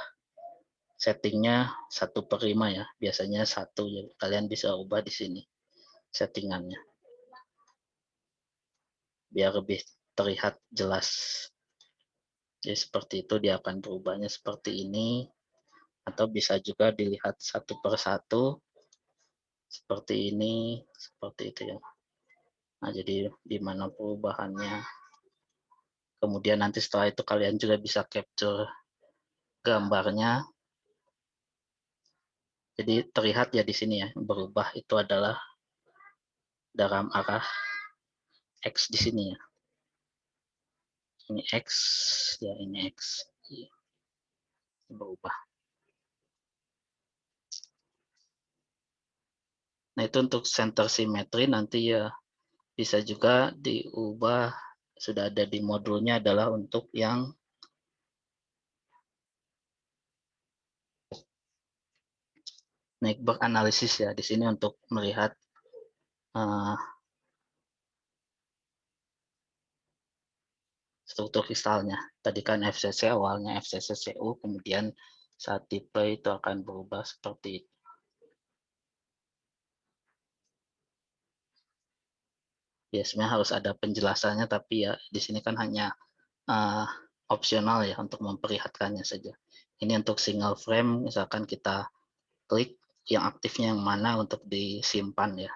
settingnya 1/5 ya, biasanya 1 ya. Kalian bisa ubah di sini settingannya biar lebih terlihat jelas. Jadi seperti itu dia akan berubahnya seperti ini, atau bisa juga dilihat 1/1 seperti ini, seperti itu ya. Nah, jadi di mana perubahannya. Kemudian nanti setelah itu kalian juga bisa capture gambarnya. Jadi terlihat ya di sini ya, berubah itu adalah dalam arah X di sini ya. Ini X, ya ini X. Berubah. Nah, itu untuk center simetri nanti ya bisa juga diubah, sudah ada di modulnya adalah untuk yang network analisis ya. Di sini untuk melihat struktur kristalnya. Tadi kan FCC awalnya FCC-CU, kemudian Saat di play itu akan berubah seperti itu. Biasanya harus ada penjelasannya, tapi ya di sini kan hanya opsional ya untuk memperlihatkannya saja. Ini untuk single frame, misalkan kita klik yang aktifnya yang mana untuk disimpan ya.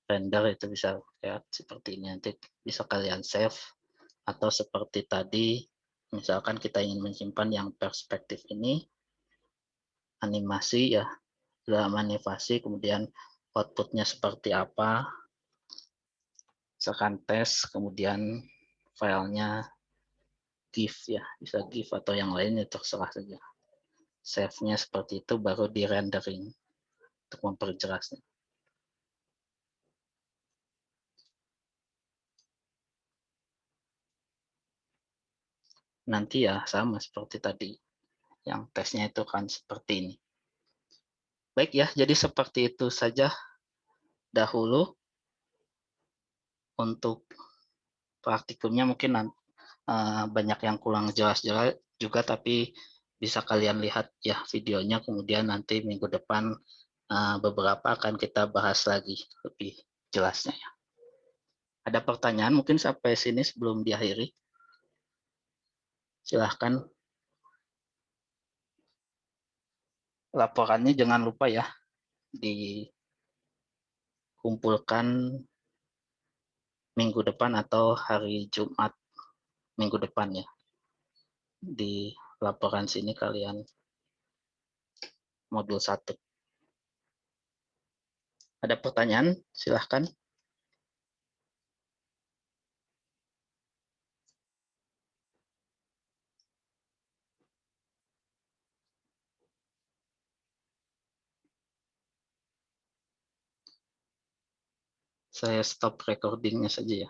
Render itu bisa kayak seperti ini, nanti bisa kalian save, atau seperti tadi, misalkan kita ingin menyimpan yang perspektif ini, animasi ya, dalam animasi, kemudian outputnya seperti apa, misalkan tes, kemudian filenya GIF ya, bisa GIF atau yang lainnya terserah saja. Save-nya seperti itu, baru di rendering untuk memperjelasnya. Nanti ya sama seperti tadi, yang tesnya itu kan seperti ini. Baik ya, jadi seperti itu saja dahulu untuk praktikumnya. Mungkin banyak yang kurang jelas-jelas juga, tapi bisa kalian lihat ya videonya, kemudian nanti minggu depan beberapa akan kita bahas lagi lebih jelasnya ya. Ada pertanyaan mungkin sampai sini sebelum diakhiri? Silahkan. Laporannya jangan lupa ya dikumpulkan minggu depan atau hari Jumat minggu depan ya. Di laporan sini kalian modul 1. Ada pertanyaan? Silahkan. Saya stop recordingnya saja ya.